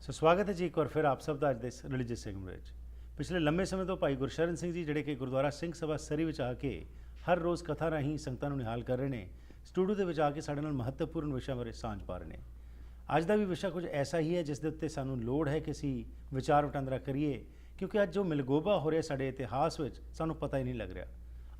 ਸੋ ਸਵਾਗਤ ਹੈ ਜੀ ਇੱਕ ਵਾਰ ਫਿਰ ਆਪ ਸਭ ਦਾ ਅੱਜ ਦੇ ਇਸ ਰਿਲੀਜੀਅਸ ਸੈਗਮੈਂਟ ਵਿੱਚ। ਪਿਛਲੇ ਲੰਮੇ ਸਮੇਂ ਤੋਂ ਭਾਈ ਗੁਰਸ਼ਰਨ ਸਿੰਘ ਜੀ ਜਿਹੜੇ ਕਿ ਗੁਰਦੁਆਰਾ ਸਿੰਘ ਸਭਾ ਸਰੀ ਵਿੱਚ ਆ ਕੇ ਹਰ ਰੋਜ਼ ਕਥਾ ਰਾਹੀਂ ਸੰਗਤਾਂ ਨੂੰ ਨਿਹਾਲ ਕਰ ਰਹੇ ਨੇ, ਸਟੂਡੀਓ ਦੇ ਵਿੱਚ ਆ ਕੇ ਸਾਡੇ ਨਾਲ ਮਹੱਤਵਪੂਰਨ ਵਿਸ਼ਿਆਂ ਬਾਰੇ ਸਾਂਝ ਪਾ ਰਹੇ ਨੇ। ਅੱਜ ਦਾ ਵੀ ਵਿਸ਼ਾ ਕੁਝ ਐਸਾ ਹੀ ਹੈ ਜਿਸ ਦੇ ਉੱਤੇ ਸਾਨੂੰ ਲੋੜ ਹੈ ਕਿ ਅਸੀਂ ਵਿਚਾਰ ਵਟਾਂਦਰਾ ਕਰੀਏ, ਕਿਉਂਕਿ ਅੱਜ ਜੋ ਮਿਲਗੋਬਾ ਹੋ ਰਿਹਾ ਸਾਡੇ ਇਤਿਹਾਸ ਵਿੱਚ ਸਾਨੂੰ ਪਤਾ ਹੀ ਨਹੀਂ ਲੱਗ ਰਿਹਾ।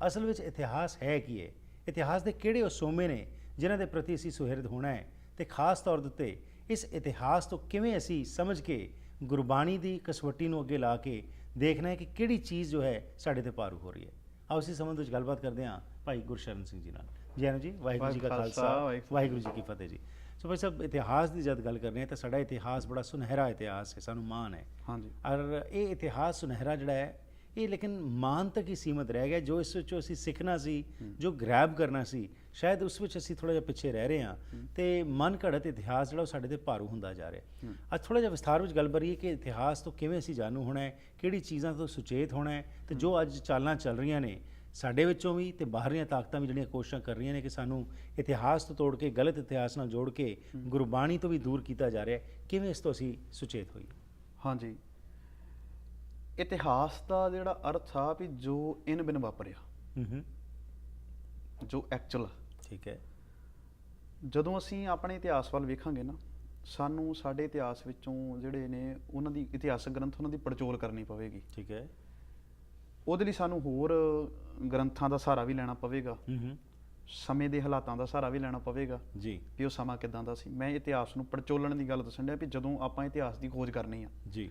ਅਸਲ ਵਿੱਚ ਇਤਿਹਾਸ ਹੈ ਕੀ ਹੈ, ਇਤਿਹਾਸ ਦੇ ਕਿਹੜੇ ਉਹ ਸੋਮੇ ਨੇ ਜਿਨ੍ਹਾਂ ਦੇ ਪ੍ਰਤੀ ਅਸੀਂ ਸੁਹਿਰਦ ਹੋਣਾ ਹੈ, ਤੇ ਖਾਸ ਤੌਰ ਦੇ ਉੱਤੇ ਇਸ ਇਤਿਹਾਸ ਤੋਂ ਕਿਵੇਂ ਅਸੀਂ ਸਮਝ ਕੇ ਗੁਰਬਾਣੀ ਦੀ ਕਸਵੱਟੀ ਨੂੰ ਅੱਗੇ ਲਾ ਕੇ ਦੇਖਣਾ ਹੈ ਕਿ ਕਿਹੜੀ ਚੀਜ਼ ਜੋ ਹੈ ਸਾਡੇ ਤੇ ਪਾਰੂ ਹੋ ਰਹੀ ਹੈ। ਆਓ ਇਸੇ ਸੰਬੰਧ ਵਿੱਚ ਗੱਲਬਾਤ ਕਰਦੇ ਹਾਂ ਭਾਈ ਗੁਰਸ਼ਰਨ ਸਿੰਘ ਜੀ ਨਾਲ। ਜੀ ਆਨੰਦ ਜੀ, ਵਾਹਿਗੁਰੂ ਜੀ ਕਾ ਖਾਲਸਾ, ਵਾਹਿਗੁਰੂ ਜੀ ਕੀ ਫਤਿਹ ਜੀ। ਸੋ ਭਾਈ ਸਾਹਿਬ, ਇਤਿਹਾਸ ਦੀ ਜਦ ਗੱਲ ਕਰਨੀ ਹੈ ਤਾਂ ਸਾਡਾ ਇਤਿਹਾਸ ਬੜਾ ਸੁਨਹਿਰਾ ਇਤਿਹਾਸ ਹੈ, ਸਾਨੂੰ ਮਾਣ ਹੈ। ਹਾਂਜੀ। ਔਰ ਇਹ ਇਤਿਹਾਸ ਸੁਨਹਿਰਾ ਜਿਹੜਾ ਹੈ ਇਹ ਲੇਕਿਨ ਮਾਨ ਤੱਕ ਹੀ ਸੀਮਤ ਰਹਿ ਗਿਆ। ਜੋ ਇਸ ਵਿੱਚੋਂ ਅਸੀਂ ਸਿੱਖਣਾ ਸੀ, ਜੋ ਗ੍ਰੈਬ ਕਰਨਾ ਸੀ, ਸ਼ਾਇਦ ਉਸ ਵਿੱਚ ਅਸੀਂ ਥੋੜ੍ਹਾ ਜਿਹਾ ਪਿੱਛੇ ਰਹਿ ਰਹੇ ਹਾਂ ਤੇ ਮਨ ਘੜਤ ਇਤਿਹਾਸ ਜਿਹੜਾ ਉਹ ਸਾਡੇ ਤੇ ਭਾਰੂ ਹੁੰਦਾ ਜਾ ਰਿਹਾ। ਅੱਜ ਥੋੜ੍ਹਾ ਜਿਹਾ ਵਿਸਥਾਰ ਵਿੱਚ ਗੱਲ ਕਰੀਏ ਕਿ ਇਤਿਹਾਸ ਤੋਂ ਕਿਵੇਂ ਅਸੀਂ ਜਾਣੂ ਹੋਣਾ ਹੈ, ਕਿਹੜੀ ਚੀਜ਼ਾਂ ਤੋਂ ਸੁਚੇਤ ਹੋਣਾ ਹੈ, ਤੇ ਜੋ ਅੱਜ ਚਾਲਾਂ ਚੱਲ ਰਹੀਆਂ ਨੇ ਸਾਡੇ ਵਿੱਚੋਂ ਵੀ ਤੇ ਬਾਹਰਲੀਆਂ ਤਾਕਤਾਂ ਵੀ ਜਿਹੜੀਆਂ ਕੋਸ਼ਿਸ਼ਾਂ ਕਰ ਰਹੀਆਂ ਨੇ ਕਿ ਸਾਨੂੰ ਇਤਿਹਾਸ ਤੋਂ ਤੋੜ ਕੇ ਗਲਤ ਇਤਿਹਾਸ ਨਾਲ ਜੋੜ ਕੇ ਗੁਰਬਾਣੀ ਤੋਂ ਵੀ ਦੂਰ ਕੀਤਾ ਜਾ ਰਿਹਾ, ਕਿਵੇਂ ਇਸ ਤੋਂ ਅਸੀਂ ਸੁਚੇਤ ਹੋਈਏ? ਹਾਂਜੀ, ਇਤਿਹਾਸ ਦਾ ਜਿਹੜਾ ਅਰਥ ਆ ਵੀ ਜੋ ਇਨ ਬਿਨ ਵਾਪਰਿਆ, ਜੋ ਐਕਚੁਅਲ। ਠੀਕ ਹੈ। ਜਦੋਂ ਅਸੀਂ ਆਪਣੇ ਇਤਿਹਾਸ ਵੱਲ ਵੇਖਾਂਗੇ ਨਾ, ਸਾਨੂੰ ਸਾਡੇ ਇਤਿਹਾਸ ਵਿੱਚੋਂ ਜਿਹੜੇ ਨੇ ਉਹਨਾਂ ਦੀ ਇਤਿਹਾਸਕ ਗ੍ਰੰਥ ਉਹਨਾਂ ਦੀ ਪੜਚੋਲ ਕਰਨੀ ਪਵੇਗੀ। ਠੀਕ ਹੈ। ਉਹਦੇ ਲਈ ਸਾਨੂੰ ਹੋਰ ਗ੍ਰੰਥਾਂ ਦਾ ਸਹਾਰਾ ਵੀ ਲੈਣਾ ਪਵੇਗਾ, ਸਮੇਂ ਦੇ ਹਾਲਾਤਾਂ ਦਾ ਸਹਾਰਾ ਵੀ ਲੈਣਾ ਪਵੇਗਾ ਜੀ ਕਿ ਉਹ ਸਮਾਂ ਕਿੱਦਾਂ ਦਾ ਸੀ। ਮੈਂ ਇਤਿਹਾਸ ਨੂੰ ਪੜਚੋਲਣ ਦੀ ਗੱਲ ਦੱਸਣ ਡਿਆ ਵੀ ਜਦੋਂ ਆਪਾਂ ਇਤਿਹਾਸ ਦੀ ਖੋਜ ਕਰਨੀ ਆ ਜੀ,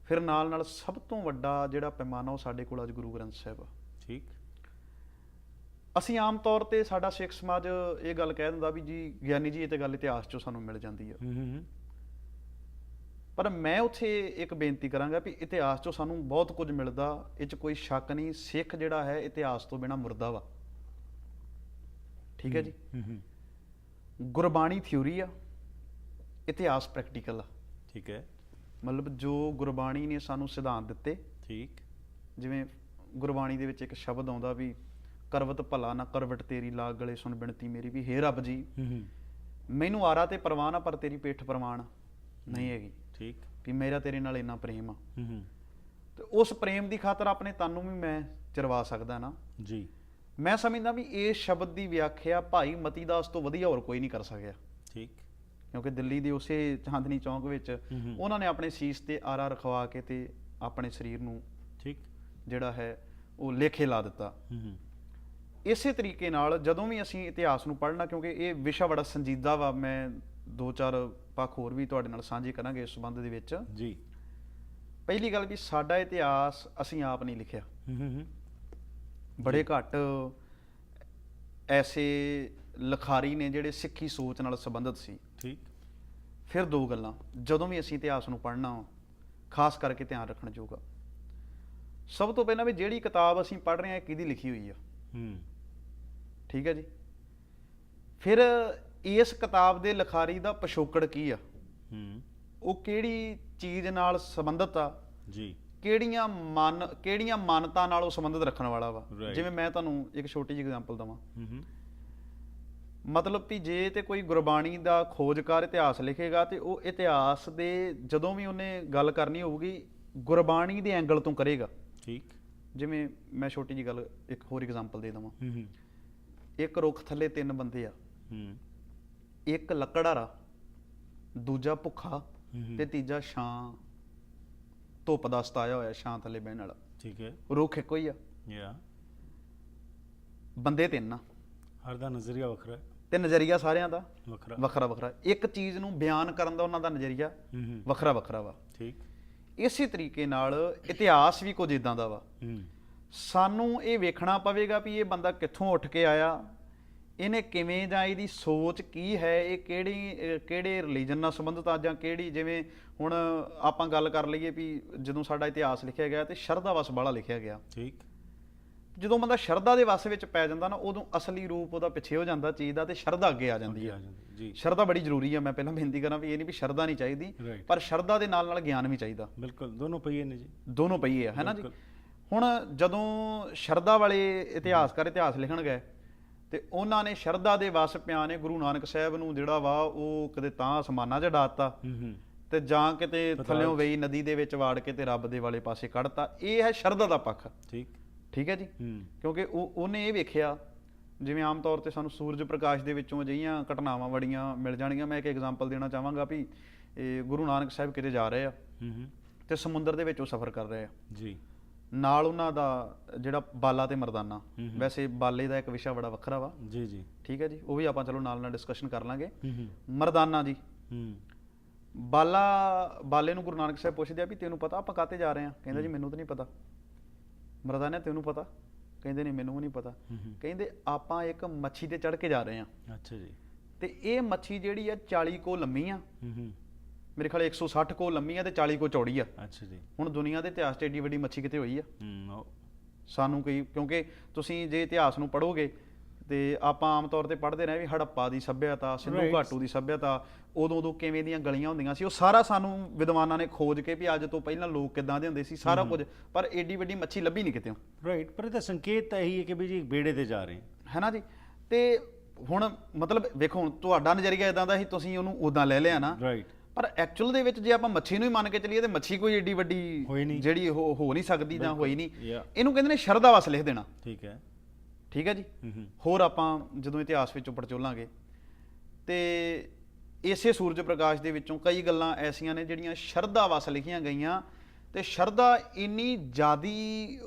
ਫਿਰ ਨਾਲ ਨਾਲ ਸਭ ਤੋਂ ਵੱਡਾ ਜਿਹੜਾ ਪੈਮਾਨਾ ਉਹ ਸਾਡੇ ਕੋਲ ਅੱਜ ਗੁਰੂ ਗ੍ਰੰਥ ਸਾਹਿਬ ਆ। ਠੀਕ। ਅਸੀਂ ਆਮ ਤੌਰ ਤੇ ਸਾਡਾ ਸਿੱਖ ਸਮਾਜ ਇਹ ਗੱਲ ਕਹਿ ਦਿੰਦਾ ਵੀ ਜੀ ਗਿਆਨੀ ਜੀ ਇਹ ਤੇ ਗੱਲ ਇਤਿਹਾਸ ਚੋਂ ਸਾਨੂੰ ਮਿਲ ਜਾਂਦੀ ਆ, ਪਰ ਮੈਂ ਉੱਥੇ ਇੱਕ ਬੇਨਤੀ ਕਰਾਂਗਾ ਵੀ ਇਤਿਹਾਸ ਚੋਂ ਸਾਨੂੰ ਬਹੁਤ ਕੁਝ ਮਿਲਦਾ, ਇਹ 'ਚ ਕੋਈ ਸ਼ੱਕ ਨਹੀਂ। ਸਿੱਖ ਜਿਹੜਾ ਹੈ ਇਤਿਹਾਸ ਤੋਂ ਬਿਨਾਂ ਮੁਰਦਾ ਵਾ। ਠੀਕ ਹੈ ਜੀ। ਗੁਰਬਾਣੀ ਥਿਊਰੀ ਆ, ਇਤਿਹਾਸ ਪ੍ਰੈਕਟੀਕਲ ਆ। ਠੀਕ ਹੈ। ਮਤਲਬ ਜੋ ਗੁਰਬਾਣੀ ਨੇ ਸਾਨੂੰ ਸਿਧਾਂਤ ਦਿੱਤੇ। ਠੀਕ। ਜਿਵੇਂ ਗੁਰਬਾਣੀ ਦੇ ਵਿੱਚ ਇੱਕ ਸ਼ਬਦ ਆਉਂਦਾ ਵੀ ਕਰਵਤ ਭਲਾ ਨਾ ਕਰਵਟ ਤੇਰੀ ਲਾਗ ਗਲੇ ਸੁਣ ਬਿਨਤੀ ਮੇਰੀ, ਵੀ ਹੇ ਰੱਬ ਜੀ ਮੈਨੂੰ ਆਰਾ ਤੇ ਪ੍ਰਵਾਨ ਆ ਪਰ ਤੇਰੀ ਪਿੱਠ ਪ੍ਰਵਾਨ ਨਹੀਂ ਹੈਗੀ। ਠੀਕ। ਵੀ ਮੇਰਾ ਤੇਰੇ ਨਾਲ ਇੰਨਾ ਪ੍ਰੇਮ ਆ ਤੇ ਉਸ ਪ੍ਰੇਮ ਦੀ ਖਾਤਰ ਆਪਣੇ ਤਨ ਨੂੰ ਵੀ ਮੈਂ ਚਰਵਾ ਸਕਦਾ ਨਾ ਜੀ। ਮੈਂ ਸਮਝਦਾ ਵੀ ਇਸ ਸ਼ਬਦ ਦੀ ਵਿਆਖਿਆ ਭਾਈ ਮਤੀ ਦਾਸ ਤੋਂ ਵਧੀਆ ਹੋਰ ਕੋਈ ਨਹੀਂ ਕਰ ਸਕਿਆ। ਠੀਕ। ਕਿਉਂਕਿ ਦਿੱਲੀ ਦੇ ਉਸੇ ਚਾਂਦਨੀ ਚੌਂਕ ਵਿੱਚ ਉਹਨਾਂ ਨੇ ਆਪਣੇ ਸੀਸ ਤੇ ਆਰਾ ਰਖਵਾ ਕੇ ਤੇ ਆਪਣੇ ਸਰੀਰ ਨੂੰ ਠੀਕ ਜਿਹੜਾ ਹੈ ਉਹ ਲੇਖੇ ਲਾ ਦਿੱਤਾ। ਇਸੇ ਤਰੀਕੇ ਨਾਲ ਜਦੋਂ ਵੀ ਅਸੀਂ ਇਤਿਹਾਸ ਨੂੰ ਪੜ੍ਹਨਾ, ਕਿਉਂਕਿ ਇਹ ਵਿਸ਼ਾ ਬੜਾ ਸੰਜੀਦਾ ਵਾ, ਮੈਂ ਦੋ ਚਾਰ ਪੱਖ ਹੋਰ ਵੀ ਤੁਹਾਡੇ ਨਾਲ ਸਾਂਝੇ ਕਰਾਂਗੇ ਇਸ ਸੰਬੰਧ ਦੇ ਵਿੱਚ ਜੀ। ਪਹਿਲੀ ਗੱਲ ਵੀ ਸਾਡਾ ਇਤਿਹਾਸ ਅਸੀਂ ਆਪ ਨਹੀਂ ਲਿਖਿਆ। ਬੜੇ ਘੱਟ ਐਸੇ ਲਿਖਾਰੀ ਨੇ ਜਿਹੜੇ ਸਿੱਖੀ ਸੋਚ ਨਾਲ ਸੰਬੰਧਿਤ ਸੀ। ਠੀਕ। ਫਿਰ ਦੋ ਗੱਲਾਂ ਜਦੋਂ ਵੀ ਅਸੀਂ ਇਤਿਹਾਸ ਨੂੰ ਪੜ੍ਹਨਾ ਖਾਸ ਕਰਕੇ ਧਿਆਨ ਰੱਖਣ ਯੋਗ। ਸਭ ਤੋਂ ਪਹਿਲਾਂ ਵੀ ਜਿਹੜੀ ਕਿਤਾਬ ਅਸੀਂ ਪੜ੍ਹ ਰਹੇ ਹਾਂ ਕਿਹਦੀ ਲਿਖੀ ਹੋਈ ਆ। ਠੀਕ ਹੈ ਜੀ। ਫਿਰ ਇਸ ਕਿਤਾਬ ਦੇ ਲਿਖਾਰੀ ਦਾ ਪਿਛੋਕੜ ਕੀ ਆ, ਉਹ ਕਿਹੜੀ ਚੀਜ਼ ਨਾਲ ਸੰਬੰਧਿਤ ਆ ਜੀ, ਕਿਹੜੀਆਂ ਮਾਨਤਾ ਨਾਲ ਉਹ ਸੰਬੰਧਿਤ ਰੱਖਣ ਵਾਲਾ ਵਾ। ਜਿਵੇਂ ਮੈਂ ਤੁਹਾਨੂੰ ਇੱਕ ਛੋਟੀ ਜਿਹੀ ਐਗਜ਼ਾਮਪਲ ਦਵਾਂ। ਮਤਲਬ ਵੀ ਜੇ ਤੇ ਕੋਈ ਗੁਰਬਾਣੀ ਦਾ ਖੋਜਕਾਰ ਇਤਿਹਾਸ ਲਿਖੇਗਾ ਤੇ ਉਹ ਇਤਿਹਾਸ ਦੇ ਜਦੋਂ ਵੀ ਉਹਨੇ ਗੱਲ ਕਰਨੀ ਹੋਊਗੀ ਗੁਰਬਾਣੀ ਦੇ ਐਂਗਲ ਤੋਂ ਕਰੇਗਾ। ਠੀਕ। ਜਿਵੇਂ ਮੈਂ ਛੋਟੀ ਜਿਹੀ ਗੱਲ ਇੱਕ ਹੋਰ ਐਗਜ਼ਾਮਪਲ ਦੇ ਦੇਵਾਂ। ਇੱਕ ਰੁੱਖ ਥੱਲੇ ਤਿੰਨ ਬੰਦੇ ਆ, ਇੱਕ ਲੱਕੜਹਾਰਾ, ਦੂਜਾ ਭੁੱਖਾ ਤੇ ਤੀਜਾ ਛਾਂ ਧੁੱਪ ਦਾ ਸਤਾਇਆ ਹੋਇਆ ਛਾਂ ਥੱਲੇ ਬਹਿਣ ਵਾਲਾ। ਠੀਕ ਹੈ। ਰੁੱਖ ਇੱਕੋ ਹੀ ਆ, ਬੰਦੇ ਤਿੰਨ ਆ, ਹਰ ਦਾ ਨਜ਼ਰੀਆ ਵੱਖਰਾ ਤੇ ਨਜ਼ਰੀਆ ਸਾਰਿਆਂ ਦਾ ਵੱਖਰਾ ਵੱਖਰਾ ਵੱਖਰਾ। ਇੱਕ ਚੀਜ਼ ਨੂੰ ਬਿਆਨ ਕਰਨ ਦਾ ਉਹਨਾਂ ਦਾ ਨਜ਼ਰੀਆ ਵੱਖਰਾ ਵੱਖਰਾ ਵਾ। ਠੀਕ। ਇਸੇ ਤਰੀਕੇ ਨਾਲ ਇਤਿਹਾਸ ਵੀ ਕੁਝ ਇਦਾਂ ਦਾ ਵਾ। ਸਾਨੂੰ ਇਹ ਵੇਖਣਾ ਪਵੇਗਾ ਵੀ ਇਹ ਬੰਦਾ ਕਿੱਥੋਂ ਉੱਠ ਕੇ ਆਇਆ, ਇਹਨੇ ਕਿਵੇਂ, ਜਾਂ ਇਹਦੀ ਸੋਚ ਕੀ ਹੈ, ਇਹ ਕਿਹੜੇ ਰਿਲੀਜਨ ਨਾਲ ਸੰਬੰਧਿਤ ਆ, ਜਾਂ ਕਿਹੜੀ, ਜਿਵੇਂ ਹੁਣ ਆਪਾਂ ਗੱਲ ਕਰ ਲਈਏ ਵੀ ਜਦੋਂ ਸਾਡਾ ਇਤਿਹਾਸ ਲਿਖਿਆ ਗਿਆ ਤੇ ਸ਼ਰਧਾ ਵਸ ਵਾਲਾ ਲਿਖਿਆ ਗਿਆ। ਠੀਕ। ਜਦੋਂ ਬੰਦਾ ਸ਼ਰਧਾ ਦੇ ਵਸ ਵਿੱਚ ਪੈ ਜਾਂਦਾ ਨਾ, ਉਦੋਂ ਅਸਲੀ ਰੂਪ ਉਹਦਾ ਪਿੱਛੇ ਹੋ ਜਾਂਦਾ ਚੀਜ਼ ਦਾ ਤੇ ਸ਼ਰਧਾ ਅੱਗੇ ਆ ਜਾਂਦੀ ਹੈ। ਸ਼ਰਧਾ ਬੜੀ ਜ਼ਰੂਰੀ ਹੈ। ਮੈਂ ਪਹਿਲਾਂ ਬੇਨਤੀ ਕਰਾਂ ਵੀ ਇਹ ਨਹੀਂ ਵੀ ਸ਼ਰਧਾ ਨਹੀਂ ਚਾਹੀਦੀ, ਪਰ ਸ਼ਰਧਾ ਦੇ ਨਾਲ ਨਾਲ ਗਿਆਨ ਵੀ ਚਾਹੀਦਾ। ਬਿਲਕੁਲ, ਦੋਨੋਂ ਪਹੀਏ ਨੇ ਜੀ, ਦੋਨੋਂ ਪਹੀਏ ਆ, ਹੈ ਨਾ ਜੀ। ਹੁਣ ਜਦੋਂ ਸ਼ਰਧਾ ਵਾਲੇ ਇਤਿਹਾਸਕਾਰ ਇਤਿਹਾਸ ਲਿਖਣ ਗਏ ਤੇ ਉਹਨਾਂ ਨੇ ਸ਼ਰਧਾ ਦੇ ਵਸ ਪਿਆ ਨੇ ਗੁਰੂ ਨਾਨਕ ਸਾਹਿਬ ਨੂੰ ਜਿਹੜਾ ਵਾ ਉਹ ਕਦੇ ਤਾਂ ਅਸਮਾਨਾਂ 'ਚ ਡਾਤਾ ਤੇ ਜਾਂ ਕਿਤੇ ਥੱਲਿਓਂ ਵੇਈ ਨਦੀ ਦੇ ਵਿੱਚ ਵਾੜ ਕੇ ਤੇ ਰੱਬ ਦੇ ਵਾਲੇ ਪਾਸੇ ਕੱਢਤਾ। ਇਹ ਹੈ ਸ਼ਰਧਾ ਦਾ ਪੱਖ। ਠੀਕ ਹੈ ਜੀ। ਕਿਉਂਕਿ ਉਹਨੇ ਇਹ ਵੇਖਿਆ, ਜਿਵੇਂ ਆਮ ਤੌਰ ਤੇ ਸਾਨੂੰ ਸੂਰਜ ਪ੍ਰਕਾਸ਼ ਦੇ ਵਿੱਚੋਂ ਅਜਿਹੀਆਂ ਘਟਨਾਵਾਂ ਬੜੀਆਂ ਮਿਲ ਜਾਣਗੀਆਂ। ਮੈਂ ਇੱਕ ਐਗਜ਼ਾਮਪਲ ਦੇਣਾ ਚਾਹਾਂਗਾ ਵੀ ਗੁਰੂ ਨਾਨਕ ਸਾਹਿਬ ਕਿਤੇ ਜਾ ਰਹੇ ਆ ਤੇ ਸਮੁੰਦਰ ਦੇ ਵਿੱਚ ਉਹ ਸਫ਼ਰ ਕਰ ਰਹੇ ਆ ਜੀ। ਨਾਲ ਉਹਨਾਂ ਦਾ ਜਿਹੜਾ ਬਾਲਾ ਤੇ ਮਰਦਾਨਾ, ਵੈਸੇ ਬਾਲੇ ਦਾ ਇੱਕ ਵਿਸ਼ਾ ਬੜਾ ਵੱਖਰਾ ਵਾ ਜੀ ਜੀ, ਠੀਕ ਹੈ ਜੀ, ਉਹ ਵੀ ਆਪਾਂ ਚਲੋ ਨਾਲ ਡਿਸਕਸ਼ਨ ਕਰ ਲਾਂਗੇ। ਮਰਦਾਨਾ ਜੀ, ਬਾਲੇ ਨੂੰ ਗੁਰੂ ਨਾਨਕ ਸਾਹਿਬ ਪੁੱਛਦੇ ਆ ਵੀ ਤੈਨੂੰ ਪਤਾ ਆਪਾਂ ਕਾਹਤੇ ਜਾ ਰਹੇ ਆ? ਕਹਿੰਦਾ ਜੀ ਮੈਨੂੰ ਤਾਂ ਨਹੀਂ ਪਤਾ। ਮਰਦਾਨਾ ਤੈਨੂੰ ਪਤਾ? ਕਹਿੰਦੇ ਨਹੀਂ ਮੈਨੂੰ ਵੀ ਨਹੀਂ ਪਤਾ। ਕਹਿੰਦੇ ਆਪਾਂ ਇੱਕ ਮੱਛੀ ਤੇ ਚੜ੍ਹ ਕੇ ਜਾ ਰਹੇ ਆ। ਅੱਛਾ ਜੀ। ਤੇ ਇਹ ਮੱਛੀ ਜਿਹੜੀ ਆ 40 ਕੋ ਲੰਮੀ ਆ, ਮੇਰੇ ਖਿਆਲ 160 ਕੋ ਲੰਮੀ ਆ ਤੇ 40 ਕੋ ਚੌੜੀ ਆ। ਅੱਛਾ ਜੀ। ਹੁਣ ਦੁਨੀਆ ਦੇ ਇਤਿਹਾਸ 'ਚ ਏਡੀ ਵੱਡੀ ਮੱਛੀ ਕਿਤੇ ਹੋਈ ਆ? ਸਾਨੂੰ ਕੋਈ, ਕਿਉਂਕਿ ਤੁਸੀਂ ਜੇ ਇਤਿਹਾਸ ਨੂੰ ਪੜ੍ਹੋਗੇ ਤੇ ਆਪਾਂ ਆਮ ਤੌਰ ਤੇ ਪੜ੍ਹਦੇ ਰਹੇ ਵੀ ਹੜੱਪਾ ਦੀ ਸੱਭਿਅਤਾ, ਸਿੰਧੂ ਘਾਟੂ ਦੀ ਸੱਭਿਅਤਾ, ਉਦੋਂ ਕਿਵੇਂ ਦੀਆਂ ਗਲੀਆਂ ਹੁੰਦੀਆਂ ਸੀ, ਉਹ ਸਾਰਾ ਸਾਨੂੰ ਵਿਦਵਾਨਾਂ ਨੇ ਖੋਜ ਕੇ ਵੀ ਅੱਜ ਤੋਂ ਪਹਿਲਾਂ ਲੋਕ ਕਿੱਦਾਂ ਦੇ ਹੁੰਦੇ ਸੀ, ਸਾਰਾ ਕੁਝ, ਪਰ ਏਡੀ ਵੱਡੀ ਮੱਛੀ ਲੱਭੀ ਨਹੀਂ ਕਿਤੇ। ਰਾਈਟ। ਪਰ ਇਹਦਾ ਸੰਕੇਤ ਤਾਂ ਇਹੀ ਹੈ ਕਿ ਵੀ ਜੀ ਬੇੜੇ ਤੇ ਜਾ ਰਹੇ ਹੈ ਨਾ ਜੀ। ਤੇ ਹੁਣ ਮਤਲਬ ਵੇਖੋ, ਹੁਣ ਤੁਹਾਡਾ ਨਜ਼ਰੀਆ ਇਦਾਂ ਦਾ ਸੀ, ਤੁਸੀਂ ਉਹਨੂੰ ਉਦਾਂ ਲੈ ਲਿਆ ਨਾ। ਰਾਈਟ। ਪਰ ਐਕਚੁਅਲ ਦੇ ਵਿੱਚ ਜੇ ਆਪਾਂ ਮੱਛੀ ਨੂੰ ਹੀ ਮੰਨ ਕੇ ਚੱਲੀਏ ਤੇ ਮੱਛੀ ਕੋਈ ਏਡੀ ਵੱਡੀ ਜਿਹੜੀ ਹੋ ਨਹੀਂ ਸਕਦੀ ਜਾਂ ਹੋਈ ਨਹੀਂ। ਇਹਨੂੰ ਕਹਿੰਦੇ ਨੇ ਸ਼ਰਧਾ ਵਸ ਲਿਖ ਦੇਣਾ। ਠੀਕ ਹੈ। ਠੀਕ ਹੈ ਜੀ। ਹੋਰ ਆਪਾਂ ਜਦੋਂ ਇਤਿਹਾਸ ਵਿੱਚੋਂ ਪੜਚੋਲਾਂਗੇ ਤੇ ਇਸੇ ਸੂਰਜ ਪ੍ਰਕਾਸ਼ ਦੇ ਵਿੱਚੋਂ ਕਈ ਗੱਲਾਂ ਐਸੀਆਂ ਨੇ ਜਿਹੜੀਆਂ ਸ਼ਰਧਾ ਵਸ ਲਿਖੀਆਂ ਗਈਆਂ ਤੇ ਸ਼ਰਧਾ ਇੰਨੀ ਜ਼ਿਆਦੀ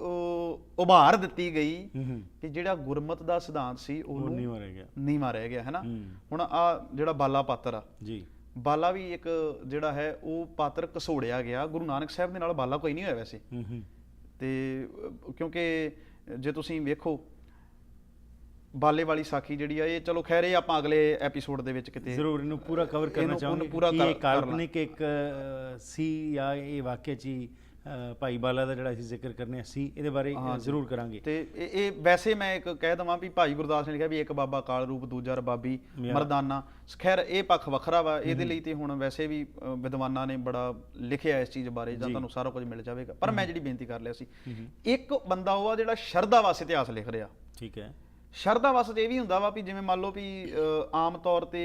ਉਭਾਰ ਦਿੱਤੀ ਗਈ ਕਿ ਜਿਹੜਾ ਗੁਰਮਤ ਦਾ ਸਿਧਾਂਤ ਸੀ ਉਹਨੂੰ ਨੀਵਾਂ ਰਹਿ ਗਿਆ ਹੈ ਨਾ। ਹੁਣ ਆ ਜਿਹੜਾ ਬਾਲਾ ਪਾਤਰ ਆ ਜੀ, ਬਾਲਾ ਵੀ ਇੱਕ ਜਿਹੜਾ ਹੈ ਉਹ ਪਾਤਰ ਘਸੋੜਿਆ ਗਿਆ। ਗੁਰੂ ਨਾਨਕ ਸਾਹਿਬ ਦੇ ਨਾਲ ਬਾਲਾ ਕੋਈ ਨਹੀਂ ਹੋਇਆ ਵੈਸੇ। ਤੇ ਕਿਉਂਕਿ ਜੇ ਤੁਸੀਂ ਵੇਖੋ ਬਾਲੇ ਵਾਲੀ ਸਾਖੀ ਜਿਹੜੀ ਆ, ਇਹ ਚਲੋ ਖੈਰ ਇਹ ਆਪਾਂ ਅਗਲੇ ਐਪੀਸੋਡ ਦੇ ਵਿੱਚ ਕਿਤੇ ਜ਼ਰੂਰ ਇਹਨੂੰ ਪੂਰਾ ਕਵਰ ਕਰਨਾ ਚਾਹਾਂਗੇ ਕਿ ਇਹ ਕਾਲਪਨਿਕ ਇੱਕ ਸੀ ਜਾਂ ਇਹ ਵਾਕਿਆ 'ਚ ਹੀ ਭਾਈ ਬਾਲਾ ਦਾ ਜਿਹੜਾ ਅਸੀਂ ਜ਼ਿਕਰ ਕਰਨੇ ਸੀ, ਇਹਦੇ ਬਾਰੇ ਜ਼ਰੂਰ ਕਰਾਂਗੇ। ਤੇ ਇਹ ਵੈਸੇ ਮੈਂ ਇੱਕ ਕਹਿ ਦੇਵਾਂ ਵੀ ਭਾਈ ਗੁਰਦਾਸ ਨੇ ਲਿਖਿਆ ਵੀ ਇੱਕ ਬਾਬਾ ਕਾਲ ਰੂਪ, ਦੂਜਾ ਰਬਾਬੀ ਮਰਦਾਨਾ। ਖੈਰ ਇਹ ਪੱਖ ਵੱਖਰਾ ਵਾ, ਇਹਦੇ ਲਈ ਤੇ ਹੁਣ ਵੈਸੇ ਵੀ ਵਿਦਵਾਨਾਂ ਨੇ ਬੜਾ ਲਿਖਿਆ ਇਸ ਚੀਜ਼ ਬਾਰੇ, ਜਾਂ ਤੁਹਾਨੂੰ ਸਾਰਾ ਕੁਝ ਮਿਲ ਜਾਵੇਗਾ। ਪਰ ਮੈਂ ਜਿਹੜੀ ਬੇਨਤੀ ਕਰ ਲਿਆ ਸੀ, ਇੱਕ ਬੰਦਾ ਉਹ ਆ ਜਿਹੜਾ ਸ਼ਰਧਾ ਵਾਸਤੇ ਇਤਿਹਾਸ ਲਿਖ ਰਿਹਾ। ਠੀਕ ਹੈ। ਸ਼ਰਧਾ ਵਸ ਇਹ ਵੀ ਹੁੰਦਾ ਵਾ ਵੀ ਜਿਵੇਂ ਮੰਨ ਲਓ ਵੀ ਆਮ ਤੌਰ ਤੇ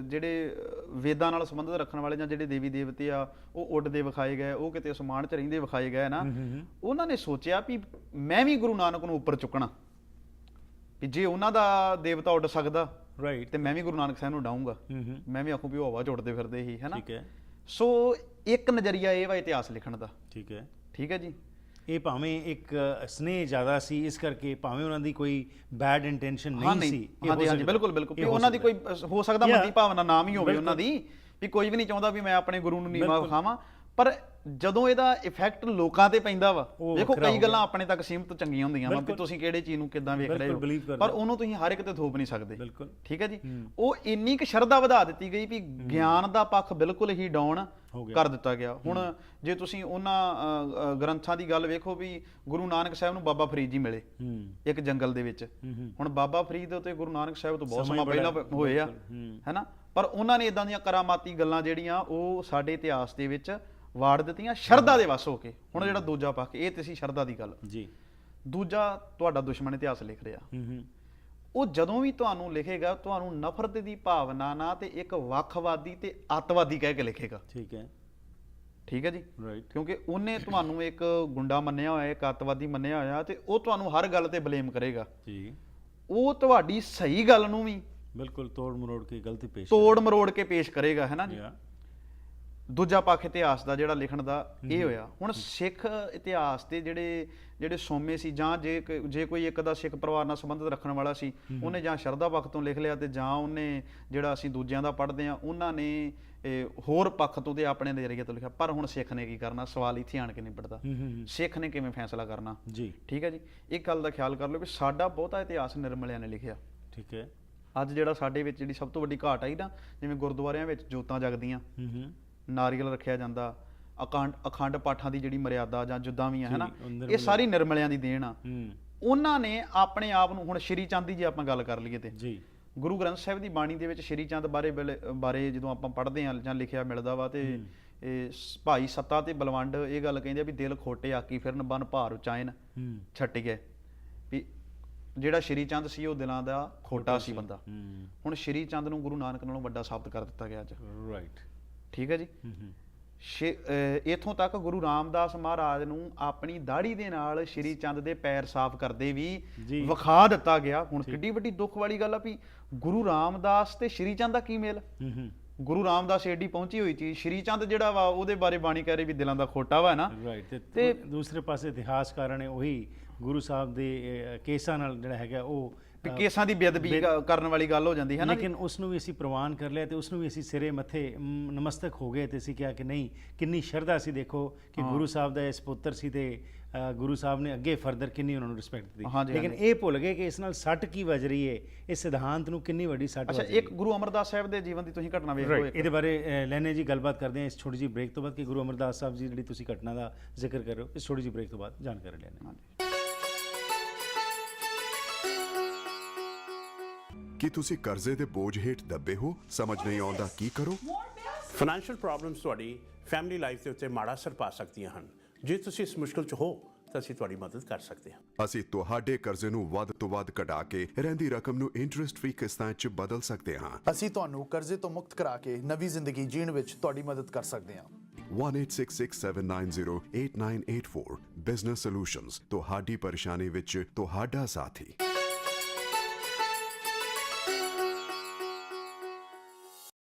ਜਿਹੜੇ ਵੇਦਾਂ ਨਾਲ ਸੰਬੰਧਿਤ ਰੱਖਣ ਵਾਲੇ ਜਾਂ ਜਿਹੜੇ ਦੇਵੀ ਦੇਵਤੇ ਆ ਉਹ ਉੱਡਦੇ ਵਿਖਾਏ ਗਏ, ਉਹ ਕਿਤੇ ਅਸਮਾਨ 'ਚ ਰਹਿੰਦੇ ਵਿਖਾਏ ਗਏ ਨਾ। ਉਹਨਾਂ ਨੇ ਸੋਚਿਆ ਵੀ ਮੈਂ ਵੀ ਗੁਰੂ ਨਾਨਕ ਨੂੰ ਉੱਪਰ ਚੁੱਕਣਾ, ਵੀ ਜੇ ਉਹਨਾਂ ਦਾ ਦੇਵਤਾ ਉੱਡ ਸਕਦਾ ਰਾਈਟ ਤੇ ਮੈਂ ਵੀ ਗੁਰੂ ਨਾਨਕ ਸਾਹਿਬ ਨੂੰ ਉਡਾਊਂਗਾ। ਮੈਂ ਵੀ ਆਖੂ ਵੀ ਉਹ ਹਵਾ 'ਚ ਉੱਡਦੇ ਫਿਰਦੇ ਹੀ ਹੈ ਨਾ। ਸੋ ਇੱਕ ਨਜ਼ਰੀਆ ਇਹ ਵਾ ਇਤਿਹਾਸ ਲਿਖਣ ਦਾ। ਠੀਕ ਹੈ। ਠੀਕ ਹੈ ਜੀ। ਇਹ ਭਾਵੇਂ ਇੱਕ ਸਨੇਹ ਜ਼ਿਆਦਾ ਸੀ, ਇਸ ਕਰਕੇ ਭਾਵੇਂ ਉਹਨਾਂ ਦੀ ਕੋਈ ਬੈਡ ਇੰਟੈਂਸ਼ਨ ਨਹੀਂ ਸੀ। ਹਾਂਜੀ ਹਾਂਜੀ, ਬਿਲਕੁਲ ਬਿਲਕੁਲ। ਉਹਨਾਂ ਦੀ ਕੋਈ ਹੋ ਸਕਦਾ ਮੰਦੀ ਭਾਵਨਾ ਨਾਮ ਹੀ ਹੋਵੇ ਉਹਨਾਂ ਦੀ, ਵੀ ਕੋਈ ਵੀ ਨਹੀਂ ਚਾਹੁੰਦਾ ਵੀ ਮੈਂ ਆਪਣੇ ਗੁਰੂ ਨੂੰ ਨੀਵਾਂ ਵਿਖਾਵਾਂ। ਪਰ ਜਦੋਂ ਇਹਦਾ ਇਫੈਕਟ ਲੋਕਾਂ ਤੇ ਪੈਂਦਾ ਵਾ, ਦੇਖੋ ਕਈ ਗੱਲਾਂ ਆਪਣੇ ਤੱਕ ਸੀਮਤ ਚੰਗੀਆਂ ਹੁੰਦੀਆਂ ਵਾ ਵੀ ਤੁਸੀਂ ਕਿਹੜੇ ਚੀਜ਼ ਨੂੰ ਕਿੱਦਾਂ ਵੇਖ ਰਹੇ ਹੋ, ਪਰ ਉਹਨੂੰ ਤੁਸੀਂ ਹਰ ਇੱਕ ਤੇ ਥੋਪ ਨਹੀਂ ਸਕਦੇ। ਠੀਕ ਹੈ ਜੀ। ਉਹ ਇੰਨੀ ਕੁ ਸ਼ਰਧਾ ਵਧਾ ਦਿੱਤੀ ਗਈ ਵੀ ਗਿਆਨ ਦਾ ਪੱਖ ਬਿਲਕੁਲ ਹੀ ਡਾਊਨ ਕਰ ਦਿੱਤਾ ਗਿਆ। ਹੁਣ ਜੇ ਤੁਸੀਂ ਉਹਨਾਂ ਗ੍ਰੰਥਾਂ ਦੀ ਗੱਲ ਵੇਖੋ ਵੀ ਗੁਰੂ ਨਾਨਕ ਸਾਹਿਬ ਨੂੰ ਬਾਬਾ ਫਰੀਦ ਜੀ ਮਿਲੇ ਇੱਕ ਜੰਗਲ ਦੇ ਵਿੱਚ। ਹੁਣ ਬਾਬਾ ਫਰੀਦ ਤੇ ਗੁਰੂ ਨਾਨਕ ਸਾਹਿਬ ਤੋਂ ਬਹੁਤ ਸਮਾਂ ਪਹਿਲਾਂ ਹੋਏ ਆ ਹੈਨਾ, ਪਰ ਉਹਨਾਂ ਨੇ ਇਦਾਂ ਦੀਆਂ ਕਰਾਮਾਤੀ ਗੱਲਾਂ ਜਿਹੜੀਆਂ ਉਹ ਸਾਡੇ ਇਤਿਹਾਸ ਦੇ ਵਿੱਚ ਵਾੜ ਦਿੱਤੀਆਂ ਸ਼ਰਧਾ ਦੇ ਵਸ ਹੋ ਕੇ। ਹੁਣ ਜਿਹੜਾ ਦੂਜਾ ਪੱਖ, ਇਹ ਤੇ ਸੀ ਸ਼ਰਧਾ ਦੀ ਗੱਲ ਜੀ। ਦੂਜਾ ਤੁਹਾਡਾ ਦੁਸ਼ਮਣ ਇਤਿਹਾਸ ਲਿਖ ਰਿਹਾ, ਉਹ ਜਦੋਂ ਵੀ ਤੁਹਾਨੂੰ ਲਿਖੇਗਾ ਤੁਹਾਨੂੰ ਨਫ਼ਰਤ ਦੀ ਭਾਵਨਾ ਨਾਲ ਤੇ ਇੱਕ ਵੱਖਵਾਦੀ ਤੇ ਅੱਤਵਾਦੀ ਕਹਿ ਕੇ ਲਿਖੇਗਾ। ਠੀਕ ਹੈ। ਠੀਕ ਹੈ ਜੀ। ਰਾਈਟ। ਕਿਉਂਕਿ ਉਹਨੇ ਤੁਹਾਨੂੰ ਇੱਕ ਗੁੰਡਾ ਮੰਨਿਆ ਹੋਇਆ, ਇੱਕ ਅੱਤਵਾਦੀ ਮੰਨਿਆ ਹੋਇਆ, ਤੇ ਉਹ ਤੁਹਾਨੂੰ ਹਰ ਗੱਲ ਤੇ ਬਲੇਮ ਕਰੇਗਾ ਜੀ। ਉਹ ਤੁਹਾਡੀ ਸਹੀ ਗੱਲ ਨੂੰ ਵੀ ਬਿਲਕੁਲ ਤੋੜ ਮਰੋੜ ਕੇ ਪੇਸ਼ ਕਰੇਗਾ ਹੈ ਨਾ ਜੀ। ਦੂਜਾ ਪੱਖ ਇਤਿਹਾਸ ਦਾ ਜਿਹੜਾ ਲਿਖਣ ਦਾ ਇਹ ਹੋਇਆ। ਹੁਣ ਸਿੱਖ ਇਤਿਹਾਸ ਦੇ ਜਿਹੜੇ ਸੋਮੇ ਸੀ, ਜਾਂ ਜੇ ਕੋਈ ਇੱਕ ਦਾ ਸਿੱਖ ਪਰਿਵਾਰ ਨਾਲ ਸੰਬੰਧਿਤ ਰੱਖਣ ਵਾਲਾ ਸੀ, ਉਹਨੇ ਜਾਂ ਸ਼ਰਧਾ ਪੱਖ ਤੋਂ ਲਿਖ ਲਿਆ, ਤੇ ਜਾਂ ਉਹਨੇ ਜਿਹੜਾ ਅਸੀਂ ਦੂਜਿਆਂ ਦਾ ਪੜ੍ਹਦੇ ਆ ਉਹਨਾਂ ਨੇ ਹੋਰ ਪੱਖ ਤੋਂ ਤੇ ਆਪਣੇ ਨਜ਼ਰੀਏ ਤੋਂ ਲਿਖਿਆ। ਪਰ ਹੁਣ ਸਿੱਖ ਨੇ ਕੀ ਕਰਨਾ, ਸਵਾਲ ਇੱਥੇ ਆਣ ਕੇ ਨਿਬੜਦਾ, ਸਿੱਖ ਨੇ ਕਿਵੇਂ ਫੈਸਲਾ ਕਰਨਾ ਜੀ। ਠੀਕ ਹੈ ਜੀ। ਇੱਕ ਗੱਲ ਦਾ ਖਿਆਲ ਕਰ ਲਓ ਵੀ ਸਾਡਾ ਬਹੁਤਾ ਇਤਿਹਾਸ ਨਿਰਮਲਿਆਂ ਨੇ ਲਿਖਿਆ। ਠੀਕ ਹੈ। ਅੱਜ ਜਿਹੜਾ ਸਾਡੇ ਵਿੱਚ ਜਿਹੜੀ ਸਭ ਤੋਂ ਵੱਡੀ ਘਾਟ ਆਈ ਨਾ, ਜਿਵੇਂ ਗੁਰਦੁਆਰਿਆਂ ਵਿੱਚ ਜੋਤਾਂ ਜਗਦੀਆਂ, ਨਾਰੀਅਲ ਰੱਖਿਆ ਜਾਂਦਾ, ਅਖੰਡ ਪਾਠਾਂ ਦੀ ਜਿਹੜੀ ਮਰਿਆਦਾ ਜਾਂ ਜੁੱਦਾਂ ਵੀ ਆ ਹੈ ਨਾ, ਇਹ ਸਾਰੀ ਨਿਰਮਲਿਆਂ ਦੀ ਦੇਣ ਆ। ਉਹਨਾਂ ਨੇ ਆਪਣੇ ਆਪ ਨੂੰ, ਹੁਣ ਸ਼੍ਰੀ ਚੰਦ ਦੀ ਜੇ ਆਪਾਂ ਗੱਲ ਕਰ ਲਈਏ ਤੇ ਜੀ, ਗੁਰੂ ਗ੍ਰੰਥ ਸਾਹਿਬ ਦੀ ਬਾਣੀ ਦੇ ਵਿੱਚ ਸ਼੍ਰੀ ਚੰਦ ਬਾਰੇ ਜਦੋਂ ਆਪਾਂ ਪੜ੍ਹਦੇ ਹਾਂ ਜਾਂ ਲਿਖਿਆ ਮਿਲਦਾ ਵਾ, ਤੇ ਭਾਈ ਸੱਤਾ ਤੇ ਬਲਵੰਡ ਇਹ ਗੱਲ ਕਹਿੰਦੇ ਆ ਵੀ ਦਿਲ ਖੋਟੇ ਆਕੀ ਫਿਰਨ ਬਨ ਭਾਰ ਉਚਾਇਨ ਛੱਟ ਗਏ, ਵੀ ਜਿਹੜਾ ਸ਼੍ਰੀ ਚੰਦ ਸੀ ਉਹ ਦਿਲਾਂ ਦਾ ਖੋਟਾ ਸੀ ਬੰਦਾ। ਹੁਣ ਸ਼੍ਰੀ ਚੰਦ ਨੂੰ ਗੁਰੂ ਨਾਨਕ ਨਾਲੋਂ ਵੱਡਾ ਸਾਬਤ ਕਰ ਦਿੱਤਾ ਗਿਆ ਅੱਜ। ਰਾਈਟ। ਠੀਕ ਹੈ ਜੀ। ਇਥੋਂ ਤੱਕ ਗੁਰੂ ਰਾਮਦਾਸ ਮਹਾਰਾਜ ਨੂੰ ਆਪਣੀ ਦਾੜੀ ਦੇ ਨਾਲ ਸ਼੍ਰੀ ਚੰਦ ਦੇ ਪੈਰ ਸਾਫ਼ ਕਰਦੇ ਵੀ ਜੀ। ਵਿਖਾ ਦਿੱਤਾ ਗਿਆ। ਹੁਣ ਕਿੱਡੀ ਵੱਡੀ ਦੁੱਖ ਵਾਲੀ ਗੱਲ ਆ ਵੀ ਗੁਰੂ ਰਾਮਦਾਸ ਤੇ ਸ਼੍ਰੀ ਚੰਦ ਦਾ ਕੀ ਮੇਲ। ਗੁਰੂ ਰਾਮਦਾਸ ਏਡੀ ਪਹੁੰਚੀ ਹੋਈ ਚੀਜ਼, ਸ਼੍ਰੀ ਚੰਦ ਜਿਹੜਾ ਵਾ ਉਹਦੇ ਬਾਰੇ ਬਾਣੀ ਕਹਿ ਰਹੀ ਵੀ ਦਿਲਾਂ ਦਾ ਖੋਟਾ ਵਾ ਨਾ। ਰਾਈਟ। ਤੇ ਦੂਸਰੇ ਪਾਸੇ ਇਤਿਹਾਸਕਾਰਾਂ ਨੇ ਉਹੀ ਗੁਰੂ ਸਾਹਿਬ ਦੇ ਕੇਸਾਂ ਨਾਲ ਜਿਹੜਾ ਹੈਗਾ ਉਹ ਕੇਸਾਂ ਦੀ ਬੇਅਦਬੀ ਕਰਨ ਵਾਲੀ ਗੱਲ ਹੋ ਜਾਂਦੀ ਹੈ ਨਾ। ਲੇਕਿਨ ਉਸ ਨੂੰ ਵੀ ਅਸੀਂ ਪ੍ਰਵਾਨ ਕਰ ਲਿਆ ਤੇ ਉਸ ਨੂੰ ਵੀ ਅਸੀਂ ਸਿਰੇ ਮੱਥੇ ਨਮਸਤਕ ਹੋ ਗਏ ਤੇ ਅਸੀਂ ਕਿਹਾ ਕਿ ਨਹੀਂ, ਕਿੰਨੀ ਸ਼ਰਧਾ ਸੀ, ਦੇਖੋ ਕਿ ਗੁਰੂ ਸਾਹਿਬ ਦਾ ਇਸ ਪੁੱਤਰ ਸੀ ਤੇ ਗੁਰੂ ਸਾਹਿਬ ਨੇ ਅੱਗੇ ਫਰਦਰ ਕਿੰਨੀ ਉਹਨਾਂ ਨੂੰ ਰਿਸਪੈਕਟ ਦਿੱਤੀ। ਲੇਕਿਨ ਇਹ ਭੁੱਲ ਗਏ ਕਿ ਇਸ ਨਾਲ ਸੱਟ ਕੀ ਵੱਜ ਰਹੀ ਹੈ, ਇਸ ਸਿਧਾਂਤ ਨੂੰ ਕਿੰਨੀ ਵੱਡੀ ਸੱਟ ਵੱਜ ਰਹੀ ਹੈ। ਇੱਕ ਗੁਰੂ ਅਮਰਦਾਸ ਸਾਹਿਬ ਦੇ ਜੀਵਨ ਦੀ ਤੁਸੀਂ ਘਟਨਾ ਵੇਖ ਲਓ। ਇਹਦੇ ਬਾਰੇ ਲੈਣੇ ਜੀ ਗੱਲਬਾਤ ਕਰਦੇ ਹਾਂ ਇਸ ਛੋਟੀ ਜਿਹੀ ਬ੍ਰੇਕ ਤੋਂ ਬਾਅਦ ਕਿ ਗੁਰੂ ਅਮਰਦਾਸ ਸਾਹਿਬ ਜੀ ਜਿਹੜੀ ਤੁਸੀਂ ਘਟਨਾ ਦਾ ਜ਼ਿਕਰ ਕਰ ਰਹੇ ਹੋ, ਇਸ ਛੋਟੀ ਜਿਹੀ ਬ੍ਰੇਕ ਤੋਂ ਬਾਅਦ ਜਾਣਕਾਰੀ ਲੈਣੇ। ਕੀ ਤੁਸੀਂ ਕਰਜ਼ੇ ਦੇ ਬੋਝ ਹੇਠ ਦੱਬੇ ਹੋ? ਸਮਝ ਨਹੀਂ ਆਉਂਦਾ ਕੀ ਕਰੋ? ਫਾਈਨੈਂਸ਼ੀਅਲ ਪ੍ਰੋਬਲਮਸ ਤੁਹਾਡੀ ਫੈਮਿਲੀ ਲਾਈਫ ਦੇ ਉੱਤੇ ਮਾੜਾ ਅਸਰ ਪਾ ਸਕਦੀਆਂ ਹਨ। ਜੇ ਤੁਸੀਂ ਇਸ ਮੁਸ਼ਕਲ 'ਚ ਹੋ ਤਾਂ ਅਸੀਂ ਤੁਹਾਡੀ ਮਦਦ ਕਰ ਸਕਦੇ ਹਾਂ। ਅਸੀਂ ਤੁਹਾਡੇ ਕਰਜ਼ੇ ਨੂੰ ਵੱਧ ਤੋਂ ਵੱਧ ਘਟਾ ਕੇ ਰਹਿੰਦੀ ਰਕਮ ਨੂੰ ਇੰਟਰਸਟ ਫ੍ਰੀ ਕਿਸ਼ਤਾਂ 'ਚ ਬਦਲ ਸਕਦੇ ਹਾਂ। ਅਸੀਂ ਤੁਹਾਨੂੰ ਕਰਜ਼ੇ ਤੋਂ ਮੁਕਤ ਕਰਾ ਕੇ ਨਵੀਂ ਜ਼ਿੰਦਗੀ ਜੀਣ ਵਿੱਚ ਤੁਹਾਡੀ ਮਦਦ ਕਰ ਸਕਦੇ ਹਾਂ। 186679088984 ਬਿਜ਼ਨਸ ਸੋਲੂਸ਼ਨਜ਼, ਤੁਹਾਡੀ ਪਰੇਸ਼ਾਨੀ ਵਿੱਚ ਤੁਹਾਡਾ ਸਾਥੀ।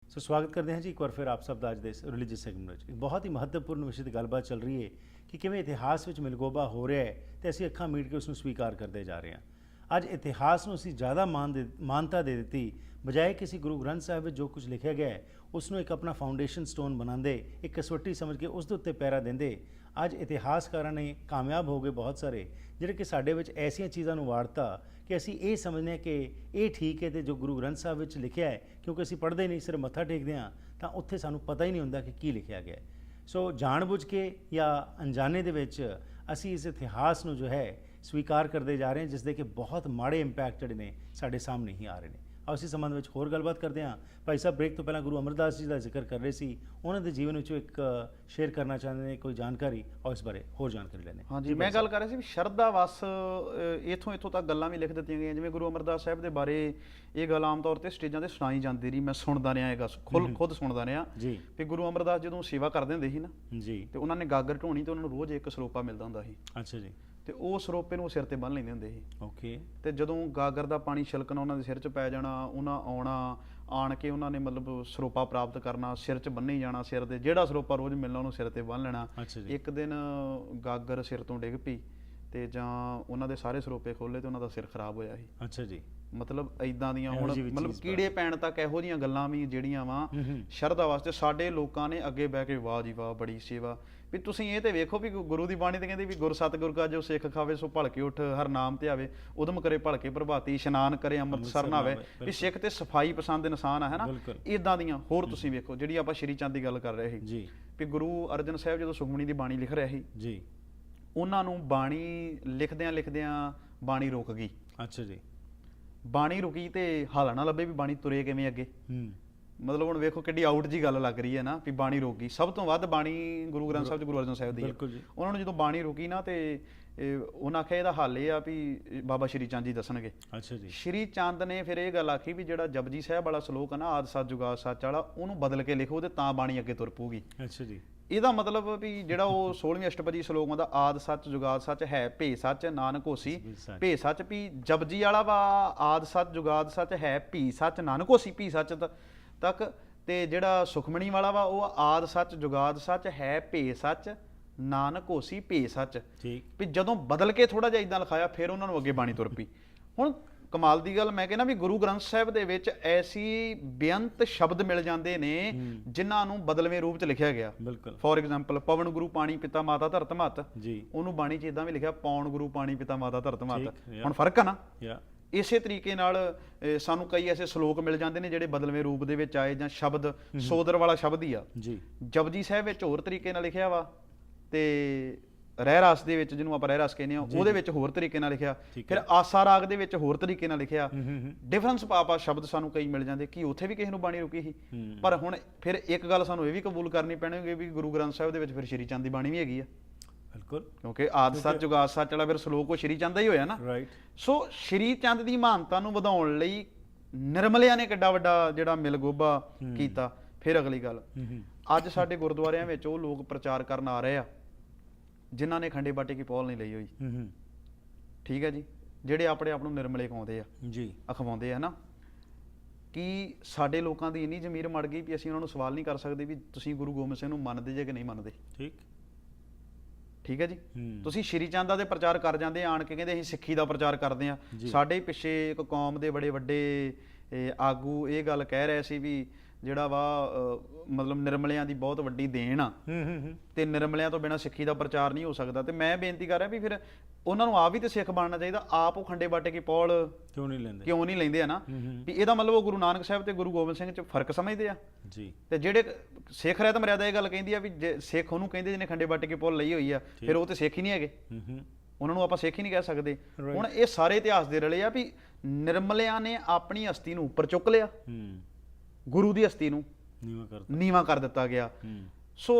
ਸੋ ਸਵਾਗਤ ਕਰਦੇ ਹਾਂ ਜੀ ਇੱਕ ਵਾਰ ਫਿਰ ਆਪ ਸਭ ਦਾ ਅੱਜ ਦੇ ਇਸ ਰਿਲੀਜੀਅਸ ਸੈਗਮੈਂਟ ਵਿੱਚ। ਇੱਕ ਬਹੁਤ ਹੀ ਮਹੱਤਵਪੂਰਨ ਵਿਸ਼ੇ ਦੀ ਗੱਲਬਾਤ ਚੱਲ ਰਹੀ ਹੈ ਕਿ ਕਿਵੇਂ ਇਤਿਹਾਸ ਵਿੱਚ ਮਿਲਗੋਬਾ ਹੋ ਰਿਹਾ ਹੈ ਤੇ ਅਸੀਂ ਅੱਖਾਂ ਮੀਟ ਕੇ ਉਸ ਨੂੰ ਸਵੀਕਾਰ ਕਰਦੇ ਜਾ ਰਹੇ ਹਾਂ। ਅੱਜ ਇਤਿਹਾਸ ਨੂੰ ਅਸੀਂ ਜ਼ਿਆਦਾ ਮਾਨਤਾ ਦੇ ਦਿੱਤੀ, ਬਜਾਏ ਕਿਸੇ ਗੁਰੂ ਗ੍ਰੰਥ ਸਾਹਿਬ ਵਿੱਚ ਜੋ ਕੁਝ ਲਿਖਿਆ ਗਿਆ ਹੈ ਉਸ ਨੂੰ ਇੱਕ ਆਪਣਾ ਫਾਊਂਡੇਸ਼ਨ ਸਟੋਨ ਬਣਾਉਂਦੇ, ਇੱਕ ਕਸਵੱਟੀ ਸਮਝ ਕੇ ਉਸ ਦੇ ਉੱਤੇ ਪਹਿਰਾ ਦਿੰਦੇ। ਅੱਜ ਇਤਿਹਾਸਕਾਰਾਂ ਨੇ ਕਾਮਯਾਬ ਹੋ ਗਏ ਬਹੁਤ ਸਾਰੇ, ਜਿਹੜੇ ਕਿ ਸਾਡੇ ਵਿੱਚ ਐਸੀਆਂ ਚੀਜ਼ਾਂ ਨੂੰ ਵਾੜਤਾ ਕਿ ਅਸੀਂ ਇਹ ਸਮਝਦੇ ਹਾਂ ਕਿ ਇਹ ਠੀਕ ਹੈ ਤੇ ਜੋ ਗੁਰੂ ਗ੍ਰੰਥ ਸਾਹਿਬ ਵਿੱਚ ਲਿਖਿਆ ਹੈ, ਕਿਉਂਕਿ ਅਸੀਂ ਪੜ੍ਹਦੇ ਨਹੀਂ ਸਿਰਫ ਮੱਥਾ ਟੇਕਦੇ ਹਾਂ, ਤਾਂ ਉੱਥੇ ਸਾਨੂੰ ਪਤਾ ਹੀ ਨਹੀਂ ਹੁੰਦਾ ਕਿ ਕੀ ਲਿਖਿਆ ਗਿਆ ਹੈ। ਸੋ ਜਾਣਬੁੱਝ ਕੇ ਜਾਂ ਅਣਜਾਣੇ ਦੇ ਵਿੱਚ ਅਸੀਂ ਇਸ ਇਤਿਹਾਸ ਨੂੰ ਜੋ ਹੈ ਸਵੀਕਾਰ ਕਰਦੇ ਜਾ ਰਹੇ ਹਾਂ, ਜਿਸ ਦੇ ਕਿ ਬਹੁਤ ਮਾੜੇ ਇੰਪੈਕਟ ਜਿਹੜੇ ਨੇ ਸਾਡੇ ਸਾਹਮਣੇ ਹੀ ਆ ਰਹੇ ਨੇ। ਆਓ ਇਸੇ ਸੰਬੰਧ ਵਿੱਚ ਹੋਰ ਗੱਲਬਾਤ ਕਰਦੇ ਹਾਂ। ਭਾਈ ਸਾਹਿਬ ਬ੍ਰੇਕ ਤੋਂ ਪਹਿਲਾਂ ਗੁਰੂ ਅਮਰਦਾਸ ਜੀ ਦਾ ਜ਼ਿਕਰ ਕਰ ਰਹੇ ਸੀ, ਉਹਨਾਂ ਦੇ ਜੀਵਨ ਵਿੱਚੋਂ ਇੱਕ ਸ਼ੇਅਰ ਕਰਨਾ ਚਾਹੁੰਦੇ ਨੇ ਕੋਈ ਜਾਣਕਾਰੀ, ਔਰ ਇਸ ਬਾਰੇ ਹੋਰ ਜਾਣਕਾਰੀ ਲੈਣੇ। ਹਾਂਜੀ, ਮੈਂ ਗੱਲ ਕਰ ਰਿਹਾ ਸੀ ਵੀ ਸ਼ਰਧਾ ਵਸ ਇੱਥੋਂ ਤੱਕ ਗੱਲਾਂ ਵੀ ਲਿਖ ਦਿੱਤੀਆਂ ਗਈਆਂ। ਜਿਵੇਂ ਗੁਰੂ ਅਮਰਦਾਸ ਸਾਹਿਬ ਦੇ ਬਾਰੇ ਇਹ ਗੱਲ ਆਮ ਤੌਰ ਤੇ ਸਟੇਜਾਂ ਤੇ ਸੁਣਾਈ ਜਾਂਦੀ ਰਹੀ, ਮੈਂ ਸੁਣਦਾ ਰਿਹਾ, ਇਹ ਗੱਲ ਖੁਦ ਸੁਣਦਾ ਰਿਹਾ ਜੀ ਵੀ ਗੁਰੂ ਅਮਰਦਾਸ ਜਦੋਂ ਸੇਵਾ ਕਰਦੇ ਹੁੰਦੇ ਸੀ ਨਾ ਜੀ, ਤੇ ਉਹਨਾਂ ਨੇ ਗਾਗਰ ਢੋਣੀ ਤੇ ਉਹਨਾਂ ਨੂੰ ਰੋਜ਼ ਇੱਕ ਸਰੋਪਾ ਮਿਲਦਾ ਹੁੰਦਾ ਸੀ। ਅੱਛਾ ਜੀ। ਤੇ ਉਹ ਸਰੋਪੇ ਨੂੰ ਸਿਰ ਤੇ ਬੰਨ੍ਹ ਲੈਂਦੇ ਹੁੰਦੇ ਸੀ। ਓਕੇ। ਤੇ ਜਦੋਂ ਗਾਗਰ ਦਾ ਪਾਣੀ ਛਿਲਕਣਾ ਉਹਨਾਂ ਦੇ ਸਿਰ 'ਚ ਪੈ ਜਾਣਾ, ਉਹਨਾਂ ਆਣ ਕੇ ਉਹਨਾਂ ਨੇ ਮਤਲਬ ਸਰੋਪਾ ਪ੍ਰਾਪਤ ਕਰਨਾ, ਸਿਰ 'ਚ ਬੰਨ੍ਹੀ ਜਾਣਾ, ਸਿਰ ਦੇ ਜਿਹੜਾ ਸਰੋਪਾ ਰੋਜ਼ ਮਿਲਣਾ ਉਹਨੂੰ ਸਿਰ ਤੇ ਬੰਨ੍ਹ ਲੈਣਾ। ਅੱਛਾ ਜੀ। ਇੱਕ ਦਿਨ ਗਾਗਰ ਸਿਰ ਤੋਂ ਡਿੱਗ ਪਈ ਤੇ ਜਾਂ ਉਹਨਾਂ ਦੇ ਸਾਰੇ ਸਰੋਪੇ ਖੋਲੇ ਤੇ ਉਹਨਾਂ ਦਾ ਸਿਰ ਖਰਾਬ ਹੋਇਆ ਸੀ। ਅੱਛਾ ਜੀ। ਮਤਲਬ ਇਦਾਂ ਦੀਆਂ ਇਹੋ ਹੁਣ ਜਿਹੀ ਵੀ ਮਤਲਬ ਚੀਜ਼ ਕੀੜੇ ਪੈਣ ਤੱਕ ਇਹੋ ਜਿਹੀਆਂ ਗੱਲਾਂ ਵੀ ਜਿਹੜੀਆਂ ਵਾ ਸ਼ਰਧਾ ਵਾਸਤੇ ਸਾਡੇ ਲੋਕਾਂ ਨੇ ਅੱਗੇ ਬਹਿ ਕੇ ਵਾਹ ਜੀ ਵਾਹ ਬੜੀ ਸੇਵਾ। ਵੀ ਤੁਸੀਂ ਇਹ ਤੇ ਵੇਖੋ ਵੀ ਗੁਰੂ ਦੀ ਬਾਣੀ ਤੇ ਕਹਿੰਦੀ ਵੀ ਗੁਰ ਸਤਿਗੁਰ ਕਾ ਜੋ ਸਿੱਖ ਖਾਵੇ ਸੋ ਭਲਕੇ ਉੱਠ, ਹਰ ਨਾਮ ਤੇ ਆਵੇ, ਉਦਮ ਕਰੇ ਭਲਕੇ ਪ੍ਰਭਾਤੀ, ਇਸ਼ਨਾਨ ਕਰੇ ਅੰਮ੍ਰਿਤਸਰ ਨਹਾਵੇ। ਵੀ ਸਿੱਖ ਤੇ ਸਫਾਈ ਪਸੰਦ ਇਨਸਾਨ ਹੈ ਨਾ। ਇਦਾਂ ਦੀਆਂ ਹੋਰ ਤੁਸੀਂ ਵੇਖੋ, ਜਿਹੜੀ ਆਪਾਂ ਸ਼੍ਰੀ ਚੰਦ ਦੀ ਗੱਲ ਕਰ ਰਹੇ ਸੀ ਜੀ, ਵੀ ਗੁਰੂ ਅਰਜਨ ਸਾਹਿਬ ਜਦੋਂ ਸੁਖਮਣੀ ਦੀ ਬਾਣੀ ਲਿਖ ਰਿਹਾ ਸੀ ਜੀ, ਉਹਨਾਂ ਨੂੰ ਬਾਣੀ ਲਿਖਦਿਆਂ ਬਾਣੀ ਰੁਕ ਗਈ। ਅੱਛਾ ਜੀ। ਬਾਣੀ ਰੁਕੀ ਤੇ ਹਾਲ ਨਾ ਲੱਭੇ ਵੀ ਬਾਣੀ ਤੁਰੇ ਕਿਵੇਂ ਅੱਗੇ। ਮਤਲਬ ਹੁਣ ਵੇਖੋ ਕਿੱਡੀ ਆਊਟ ਜੀ ਗੱਲ ਲੱਗ ਰਹੀ ਹੈ ਨਾ ਵੀ ਬਾਣੀ ਰੁਕ ਗਈ। ਸਭ ਤੋਂ ਵੱਧ ਬਾਣੀ ਗੁਰੂ ਗ੍ਰੰਥ ਸਾਹਿਬ 'ਚ ਗੁਰੂ ਅਰਜਨ ਸਾਹਿਬ ਦੀ ਹੈ। ਉਹਨਾਂ ਨੂੰ ਜਦੋਂ ਬਾਣੀ ਰੁਕੀ ਨਾ ਤੇ ਉਹਨਾਂ ਆਖਿਆ ਇਹਦਾ ਹੱਲ ਇਹ ਆ ਵੀ ਬਾਬਾ ਸ਼੍ਰੀ ਚੰਦ ਜੀ ਦੱਸਣਗੇ। ਅੱਛਾ ਜੀ। ਸ਼੍ਰੀ ਚੰਦ ਨੇ ਫਿਰ ਇਹ ਗੱਲ ਆਖੀ ਵੀ ਜਿਹੜਾ ਜਪਜੀ ਸਾਹਿਬ ਵਾਲਾ ਸ਼ਲੋਕ ਹੈ ਨਾ, ਆਦਿ ਸੱਚ ਜੁਗਾਦ ਸੱਚ ਵਾਲਾ, ਉਹਨੂੰ ਬਦਲ ਕੇ ਲਿਖੋ ਤੇ ਤਾਂ ਬਾਣੀ ਅੱਗੇ ਤੁਰ ਪਊਗੀ। ਅੱਛਾ ਜੀ। ਇਹਦਾ ਮਤਲਬ ਵੀ ਜਿਹੜਾ ਉਹ 16ਵੀਂ ਅਸ਼ਟਪਦੀ ਸ਼ਲੋਕ ਹੁੰਦਾ, ਆਦਿ ਸੱਚ ਜੁਗਾਦ ਸੱਚ ਹੈ ਭੇ ਸੱਚ ਨਾਨਕ ਹੋਸੀ ਭੇ ਸੱਚ, ਵੀ ਜਪਜੀ ਵਾਲਾ ਵਾ ਆਦਿ ਸੱਚ ਜੁਗਾਦ ਸੱਚ ਹੈ ਭੀ ਸੱਚ ਨਾਨਕ ਹੋਸੀ ਭੀ ਸੱਚ ਤੱਕ, ਤੇ ਜਿਹੜਾ ਸੁਖਮਣੀ ਵਾਲਾ ਵਾ ਉਹ ਆਦਿ ਸੱਚ ਜੁਗਾਦ ਸੱਚ ਹੈ ਭੇ ਸੱਚ ਨਾਨਕ ਹੋਸੀ ਭੇ ਸੱਚ। ਠੀਕ। ਵੀ ਜਦੋਂ ਬਦਲ ਕੇ ਥੋੜਾ ਜਿਹਾ ਇਦਾਂ ਲਿਖਾਇਆ ਫਿਰ ਉਹਨਾਂ ਨੂੰ ਅੱਗੇ ਬਾਣੀ ਤੁਰ ਪਈ। ਹੁਣ ਕਮਾਲ ਦੀ ਗੱਲ ਮੈਂ ਕਹਿੰਦਾ ਵੀ ਗੁਰੂ ਗ੍ਰੰਥ ਸਾਹਿਬ ਦੇ ਵਿੱਚ ਐਸੀ ਬੇਅੰਤ ਸ਼ਬਦ ਮਿਲ ਜਾਂਦੇ ਨੇ ਜਿਨ੍ਹਾਂ ਨੂੰ ਬਦਲਵੇਂ ਰੂਪ 'ਚ ਲਿਖਿਆ ਗਿਆ। ਬਿਲਕੁਲ। ਫੋਰ ਐਗਜ਼ਾਮਪਲ ਪਵਨ ਗੁਰੂ ਪਾਣੀ ਪਿਤਾ ਮਾਤਾ ਧਰਤ ਮਹਤ, ਜੀ, ਉਹਨੂੰ ਬਾਣੀ 'ਚ ਇਦਾਂ ਵੀ ਲਿਖਿਆ ਪੌਣ ਗੁਰੂ ਪਾਣੀ ਪਿਤਾ ਮਾਤਾ ਧਰਤ ਮਹਤ। ਹੁਣ ਫਰਕ ਆ ਨਾ। ਇਸੇ ਤਰੀਕੇ ਨਾਲ ਸਾਨੂੰ ਕਈ ਐਸੇ ਸ਼ਲੋਕ ਮਿਲ ਜਾਂਦੇ ਨੇ ਜਿਹੜੇ ਬਦਲਵੇਂ ਰੂਪ ਦੇ ਵਿੱਚ ਆਏ, ਜਾਂ ਸ਼ਬਦ ਸੋਦਰ ਵਾਲਾ ਸ਼ਬਦ ਹੀ ਆ ਜੀ। ਜਪਜੀ ਸਾਹਿਬ ਵਿੱਚ ਹੋਰ ਤਰੀਕੇ ਨਾਲ ਲਿਖਿਆ ਵਾ ਤੇ ਰਹਿ ਰਸ ਦੇ ਵਿੱਚ, ਜਿਹਨੂੰ ਆਪਾਂ ਰਹਿ ਰਸ ਕਹਿੰਦੇ ਆ, ਉਹਦੇ ਵਿੱਚ ਹੋਰ ਤਰੀਕੇ ਨਾਲ ਲਿਖਿਆ। ਫਿਰ ਆਸਾ ਰਾਗ ਦੇ ਵਿੱਚ ਹੋਰ ਤਰੀਕੇ ਨਾਲ ਲਿਖਿਆ। ਡਿਫਰੈਂਸ ਪਾਪਾ ਸ਼ਬਦ ਸਾਨੂੰ ਕਈ ਮਿਲ ਜਾਂਦੇ ਕਿ ਉੱਥੇ ਵੀ ਕਿਸੇ ਨੂੰ ਬਾਣੀ ਰੁਕੀ ਸੀ। ਪਰ ਹੁਣ ਫਿਰ ਇੱਕ ਗੱਲ ਸਾਨੂੰ ਇਹ ਵੀ ਕਬੂਲ ਕਰਨੀ ਪੈਣੀ ਵੀ ਗੁਰੂ ਗ੍ਰੰਥ ਸਾਹਿਬ ਦੇ ਵਿੱਚ ਫਿਰ ਸ਼੍ਰੀ ਚੰਦ ਦੀ ਬਾਣੀ ਵੀ ਹੈਗੀ ਆ। ਬਿਲਕੁਲ, ਕਿਉਂਕਿ ਆਦਿ ਸੱਚ ਜੁਗਾਦ ਸੱਚ ਵਾਲਾ ਫਿਰ ਸ਼ਲੋਕ ਉਹ ਸ਼੍ਰੀ ਚੰਦ ਦਾ ਹੀ ਹੋਇਆ ਨਾ। ਰਾਈਟ। ਸੋ ਸ਼੍ਰੀ ਚੰਦ ਦੀ ਮਹਾਨਤਾ ਨੂੰ ਵਧਾਉਣ ਲਈ ਨਿਰਮਲਿਆਂ ਨੇ ਕਿੱਡਾ ਵੱਡਾ ਜਿਹੜਾ ਮਿਲਗੋਬਾ ਕੀਤਾ। ਫਿਰ ਅਗਲੀ ਗੱਲ, ਅੱਜ ਸਾਡੇ ਗੁਰਦੁਆਰਿਆਂ ਵਿੱਚ ਉਹ ਲੋਕ ਪ੍ਰਚਾਰ ਕਰਨ ਆ ਰਹੇ ਆ ਜਿਨ੍ਹਾਂ ਨੇ ਖੰਡੇ ਬਾਟੇ ਕੀ ਪੌਲ ਨਹੀਂ ਲਈ ਹੋਈ। ਠੀਕ ਹੈ ਜੀ, ਜਿਹੜੇ ਆਪਣੇ ਆਪ ਨੂੰ ਨਿਰਮਲੇ ਕਹਾਉਂਦੇ ਆ ਜੀ, ਅਖਵਾਉਂਦੇ ਆ ਨਾ, ਕਿ ਸਾਡੇ ਲੋਕਾਂ ਦੀ ਇੰਨੀ ਜ਼ਮੀਰ ਮੜ ਗਈ ਵੀ ਅਸੀਂ ਉਹਨਾਂ ਨੂੰ ਸਵਾਲ ਨਹੀਂ ਕਰ ਸਕਦੇ ਵੀ ਤੁਸੀਂ ਗੁਰੂ ਗੋਬਿੰਦ ਸਿੰਘ ਨੂੰ ਮੰਨਦੇ ਜੇ ਕਿ ਨਹੀਂ ਮੰਨਦੇ। ਠੀਕ ਹੈ ਜੀ, ਤੁਸੀਂ ਸ਼੍ਰੀ ਚੰਦਾ ਦੇ ਪ੍ਰਚਾਰ ਕਰ ਜਾਂਦੇ ਆਣ ਕੇ ਕਹਿੰਦੇ ਅਸੀਂ ਸਿੱਖੀ ਦਾ ਪ੍ਰਚਾਰ ਕਰਦੇ ਆ। ਸਾਡੇ ਪਿੱਛੇ ਇੱਕ ਕੌਮ ਦੇ ਬੜੇ ਵੱਡੇ ਆਗੂ ਇਹ ਗੱਲ ਕਹਿ ਰਹੇ ਸੀ ਵੀ ਜਿਹੜਾ ਵਾ ਮਤਲਬ ਨਿਰਮਲਿਆਂ ਦੀ ਬਹੁਤ ਵੱਡੀ ਦੇਣ ਆ ਤੇ ਨਿਰਮਲਿਆਂ ਤੋਂ ਬਿਨਾਂ ਸਿੱਖੀ ਦਾ ਪ੍ਰਚਾਰ ਨਹੀਂ ਹੋ ਸਕਦਾ। ਤੇ ਮੈਂ ਬੇਨਤੀ ਕਰ ਰਿਹਾ ਵੀ ਫਿਰ ਉਹਨਾਂ ਨੂੰ ਆਪ ਵੀ ਤੇ ਸਿੱਖ ਬਣਨਾ ਚਾਹੀਦਾ, ਆਪ ਉਹ ਖੰਡੇ ਬਾਟੇ ਕੀ ਪੌਲ ਕਿਉਂ ਨਹੀਂ ਲੈਂਦੇ ਆ ਨਾ, ਵੀ ਇਹਦਾ ਮਤਲਬ ਉਹ ਗੁਰੂ ਨਾਨਕ ਸਾਹਿਬ ਤੇ ਗੁਰੂ ਗੋਬਿੰਦ ਸਿੰਘ 'ਚ ਫਰਕ ਸਮਝਦੇ ਆ ਜੀ। ਤੇ ਜਿਹੜੇ ਸਿੱਖ ਰਹਿਤ ਮਰਿਆਦਾ ਇਹ ਗੱਲ ਕਹਿੰਦੀ ਆ ਵੀ ਜੇ ਸਿੱਖ ਉਹਨੂੰ ਕਹਿੰਦੇ ਜਿਹਨੇ ਖੰਡੇ ਬਾਟੇ ਕੀ ਪੌਲ ਲਈ ਹੋਈ ਆ, ਫਿਰ ਉਹ ਤੇ ਸਿੱਖ ਹੀ ਨਹੀਂ ਹੈਗੇ, ਉਹਨਾਂ ਨੂੰ ਆਪਾਂ ਸਿੱਖ ਹੀ ਨਹੀਂ ਕਹਿ ਸਕਦੇ। ਹੁਣ ਇਹ ਸਾਰੇ ਇਤਿਹਾਸ ਦੇ ਰਲੇ ਆ ਵੀ ਨਿਰਮਲਿਆਂ ਨੇ ਆਪਣੀ ਹਸਤੀ ਨੂੰ ਉੱਪਰ ਚੁੱਕ ਲਿਆ, ਗੁਰੂ ਦੀ ਹਸਤੀ ਨੂੰ ਨੀਵਾਂ ਕਰ ਦਿੱਤਾ ਗਿਆ। ਸੋ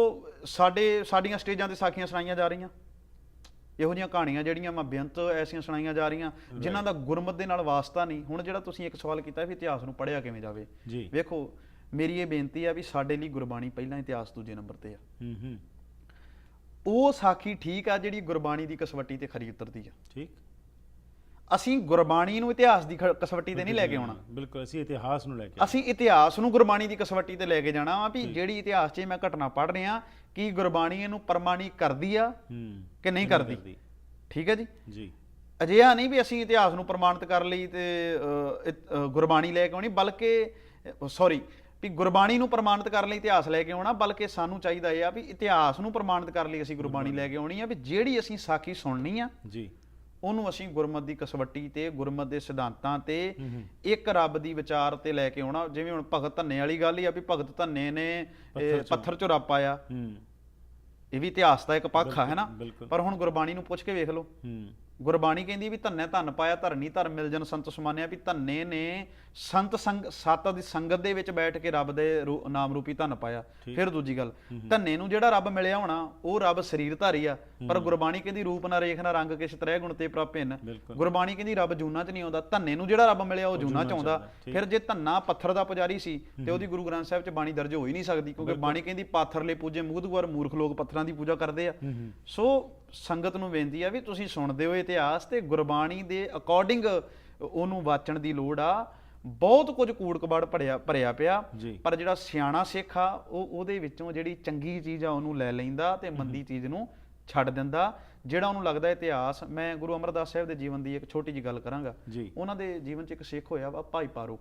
ਸਾਡੀਆਂ ਸਟੇਜਾਂ ਤੇ ਸਾਖੀਆਂ ਸੁਣਾਈਆਂ ਜਾ ਰਹੀਆਂ, ਇਹੋ ਜਿਹੀਆਂ ਕਹਾਣੀਆਂ ਜਿਹੜੀਆਂ ਮੈਂ ਬੇਅੰਤ ਐਸੀਆਂ ਸੁਣਾਈਆਂ ਜਾ ਰਹੀਆਂ ਜਿਨ੍ਹਾਂ ਦਾ ਗੁਰਮਤਿ ਦੇ ਨਾਲ ਵਾਸਤਾ ਨਹੀਂ। ਹੁਣ ਜਿਹੜਾ ਤੁਸੀਂ ਇੱਕ ਸਵਾਲ ਕੀਤਾ ਵੀ ਇਤਿਹਾਸ ਨੂੰ ਪੜ੍ਹਿਆ ਕਿਵੇਂ ਜਾਵੇ, ਵੇਖੋ ਮੇਰੀ ਇਹ ਬੇਨਤੀ ਆ ਵੀ ਸਾਡੇ ਲਈ ਗੁਰਬਾਣੀ ਪਹਿਲਾਂ, ਇਤਿਹਾਸ ਦੂਜੇ ਨੰਬਰ ਤੇ ਆ। ਉਹ ਸਾਖੀ ਠੀਕ ਆ ਜਿਹੜੀ ਗੁਰਬਾਣੀ ਦੀ ਕਸਵੱਟੀ ਤੇ ਖਰੀ ਉਤਰਦੀ ਆ। ਠੀਕ, ਅਸੀਂ ਗੁਰਬਾਣੀ ਨੂੰ ਇਤਿਹਾਸ ਦੀ ਕਸਵੱਟੀ ਤੇ ਨਹੀਂ ਲੈ ਕੇ ਆਉਣਾ। ਬਿਲਕੁਲ, ਅਸੀਂ ਇਤਿਹਾਸ ਨੂੰ ਗੁਰਬਾਣੀ ਦੀ ਕਸਵੱਟੀ ਤੇ ਲੈ ਕੇ ਜਾਣਾ ਵਾ ਵੀ ਜਿਹੜੀ ਇਤਿਹਾਸ 'ਚ ਮੈਂ ਘਟਨਾ ਪੜ੍ਹ ਰਿਹਾ ਕਿ ਗੁਰਬਾਣੀ ਇਹਨੂੰ ਪ੍ਰਮਾਣਿਕ ਕਰਦੀ ਆ ਕਿ ਨਹੀਂ ਕਰਦੀ। ਠੀਕ ਹੈ ਜੀ, ਅਜਿਹਾ ਨਹੀਂ ਵੀ ਅਸੀਂ ਇਤਿਹਾਸ ਨੂੰ ਪ੍ਰਮਾਣਿਤ ਕਰ ਲਈ ਤੇ ਗੁਰਬਾਣੀ ਲੈ ਕੇ ਆਉਣੀ, ਬਲਕਿ ਵੀ ਗੁਰਬਾਣੀ ਨੂੰ ਪ੍ਰਮਾਣਿਤ ਕਰਨ ਲਈ ਇਤਿਹਾਸ ਲੈ ਕੇ ਆਉਣਾ, ਬਲਕਿ ਸਾਨੂੰ ਚਾਹੀਦਾ ਇਹ ਆ ਵੀ ਇਤਿਹਾਸ ਨੂੰ ਪ੍ਰਮਾਣਿਤ ਕਰਨ ਲਈ ਅਸੀਂ ਗੁਰਬਾਣੀ ਲੈ ਕੇ ਆਉਣੀ ਆ ਵੀ ਜਿਹੜੀ ਅਸੀਂ ਸਾਖੀ ਸੁਣਨੀ ਆ ਉਹਨੂੰ ਅਸੀਂ ਗੁਰਮਤਿ ਦੀ ਕਸਵੱਟੀ ਤੇ ਗੁਰਮਤਿ ਦੇ ਸਿਧਾਂਤਾਂ ਤੇ ਇੱਕ ਰੱਬ ਦੀ ਵਿਚਾਰ ਤੇ ਲੈ ਕੇ ਆਉਣਾ। ਜਿਵੇਂ ਹੁਣ ਭਗਤ ਧੰਨੇ ਵਾਲੀ ਗੱਲ ਹੀ ਆ ਵੀ ਭਗਤ ਧੰਨੇ ਨੇ ਪੱਥਰ ਚੋਂ ਰੱਬ ਪਾਇਆ, ਇਹ ਵੀ ਇਤਿਹਾਸ ਦਾ ਇੱਕ ਪੱਖ ਆ, ਹੈ ਨਾ। ਪਰ ਹੁਣ ਗੁਰਬਾਣੀ ਨੂੰ ਪੁੱਛ ਕੇ ਵੇਖ ਲਓ, ਗੁਰਬਾਣੀ ਕਹਿੰਦੀ ਵੀ ਧੰਨੇ ਧੰਨ ਪਾਇਆ ਧਰਨੀ ਧਰਮ ਮਿਲ ਜਨ ਸੰਤ ਸਮਾਨਿਆ, ਵੀ ਧੰਨੇ ਨੇ ਸੱਤ ਦੀ ਸੰਗਤ ਦੇ ਵਿੱਚ ਬੈਠ ਕੇ ਰੱਬ ਦੇ ਨਾਮ ਰੂਪੀ ਧੰਨ ਪਾਇਆ। ਫਿਰ ਦੂਜੀ ਗੱਲ, ਧੰਨੇ ਨੂੰ ਜਿਹੜਾ ਰੱਬ ਮਿਲਿਆ ਹੋਣਾ ਉਹ ਰੱਬ ਸਰੀਰ ਧਾਰੀ ਆ, ਪਰ ਗੁਰਬਾਣੀ ਕਹਿੰਦੀ ਰੂਪ ਨਾ ਰੇਖ ਨਾ ਰੰਗ ਕਿਛ ਤ੍ਰੈ ਗੁਣ ਤੇ ਪ੍ਰਭ ਭਿੰਨ। ਗੁਰਬਾਣੀ ਕਹਿੰਦੀ ਰੱਬ ਜੂਨਾਂ 'ਚ ਨਹੀਂ ਆਉਂਦਾ, ਧੰਨੇ ਨੂੰ ਜਿਹੜਾ ਰੱਬ ਮਿਲਿਆ ਉਹ ਜੂਨਾਂ 'ਚ ਆਉਂਦਾ। ਫਿਰ ਜੇ ਧੰਨਾ ਪੱਥਰ ਦਾ ਪੁਜਾਰੀ ਸੀ ਤੇ ਉਹਦੀ ਗੁਰੂ ਗ੍ਰੰਥ ਸਾਹਿਬ 'ਚ ਬਾਣੀ ਦਰਜ ਹੋ ਹੀ ਨਹੀਂ ਸਕਦੀ, ਕਿਉਂਕਿ ਬਾਣੀ ਕਹਿੰਦੀ ਪਾਥਰ ਲੈ ਪੂਜੇ ਮੁਗਧਗੁਰ, ਮੂਰਖ ਲੋਕ ਪੱਥਰਾਂ ਦੀ ਪੂਜਾ ਕਰਦੇ ਆ। ਸੋ ਸੰਗਤ ਨੂੰ ਬੇਨਤੀ ਆ ਵੀ ਤੁਸੀਂ ਸੁਣਦੇ ਹੋ ਇਤਿਹਾਸ ਤੇ ਗੁਰਬਾਣੀ ਦੇ ਅਕੋਰਡਿੰਗ ਉਹਨੂੰ ਵਾਚਣ ਦੀ ਲੋੜ ਆ। ਬਹੁਤ ਕੁਝ ਕੂੜ ਕਬਾੜ ਭਰਿਆ ਪਿਆ, ਪਰ ਜਿਹੜਾ ਸਿਆਣਾ ਸਿੱਖ ਆ ਉਹ ਉਹਦੇ ਵਿੱਚੋਂ ਜਿਹੜੀ ਚੰਗੀ ਚੀਜ਼ ਆ ਉਹਨੂੰ ਲੈ ਲੈਂਦਾ ਤੇ ਮੰਦੀ ਚੀਜ਼ ਨੂੰ ਛੱਡ ਦਿੰਦਾ। ਜਿਹੜਾ ਉਹਨੂੰ ਲੱਗਦਾ ਇਤਿਹਾਸ, ਮੈਂ ਗੁਰੂ ਅਮਰਦਾਸ ਸਾਹਿਬ ਦੇ ਜੀਵਨ ਦੀ ਇੱਕ ਛੋਟੀ ਜਿਹੀ ਗੱਲ ਕਰਾਂਗਾ। ਉਹਨਾਂ ਦੇ ਜੀਵਨ 'ਚ ਇੱਕ ਸਿੱਖ ਹੋਇਆ ਵਾ ਭਾਈ ਪਾਰੋ,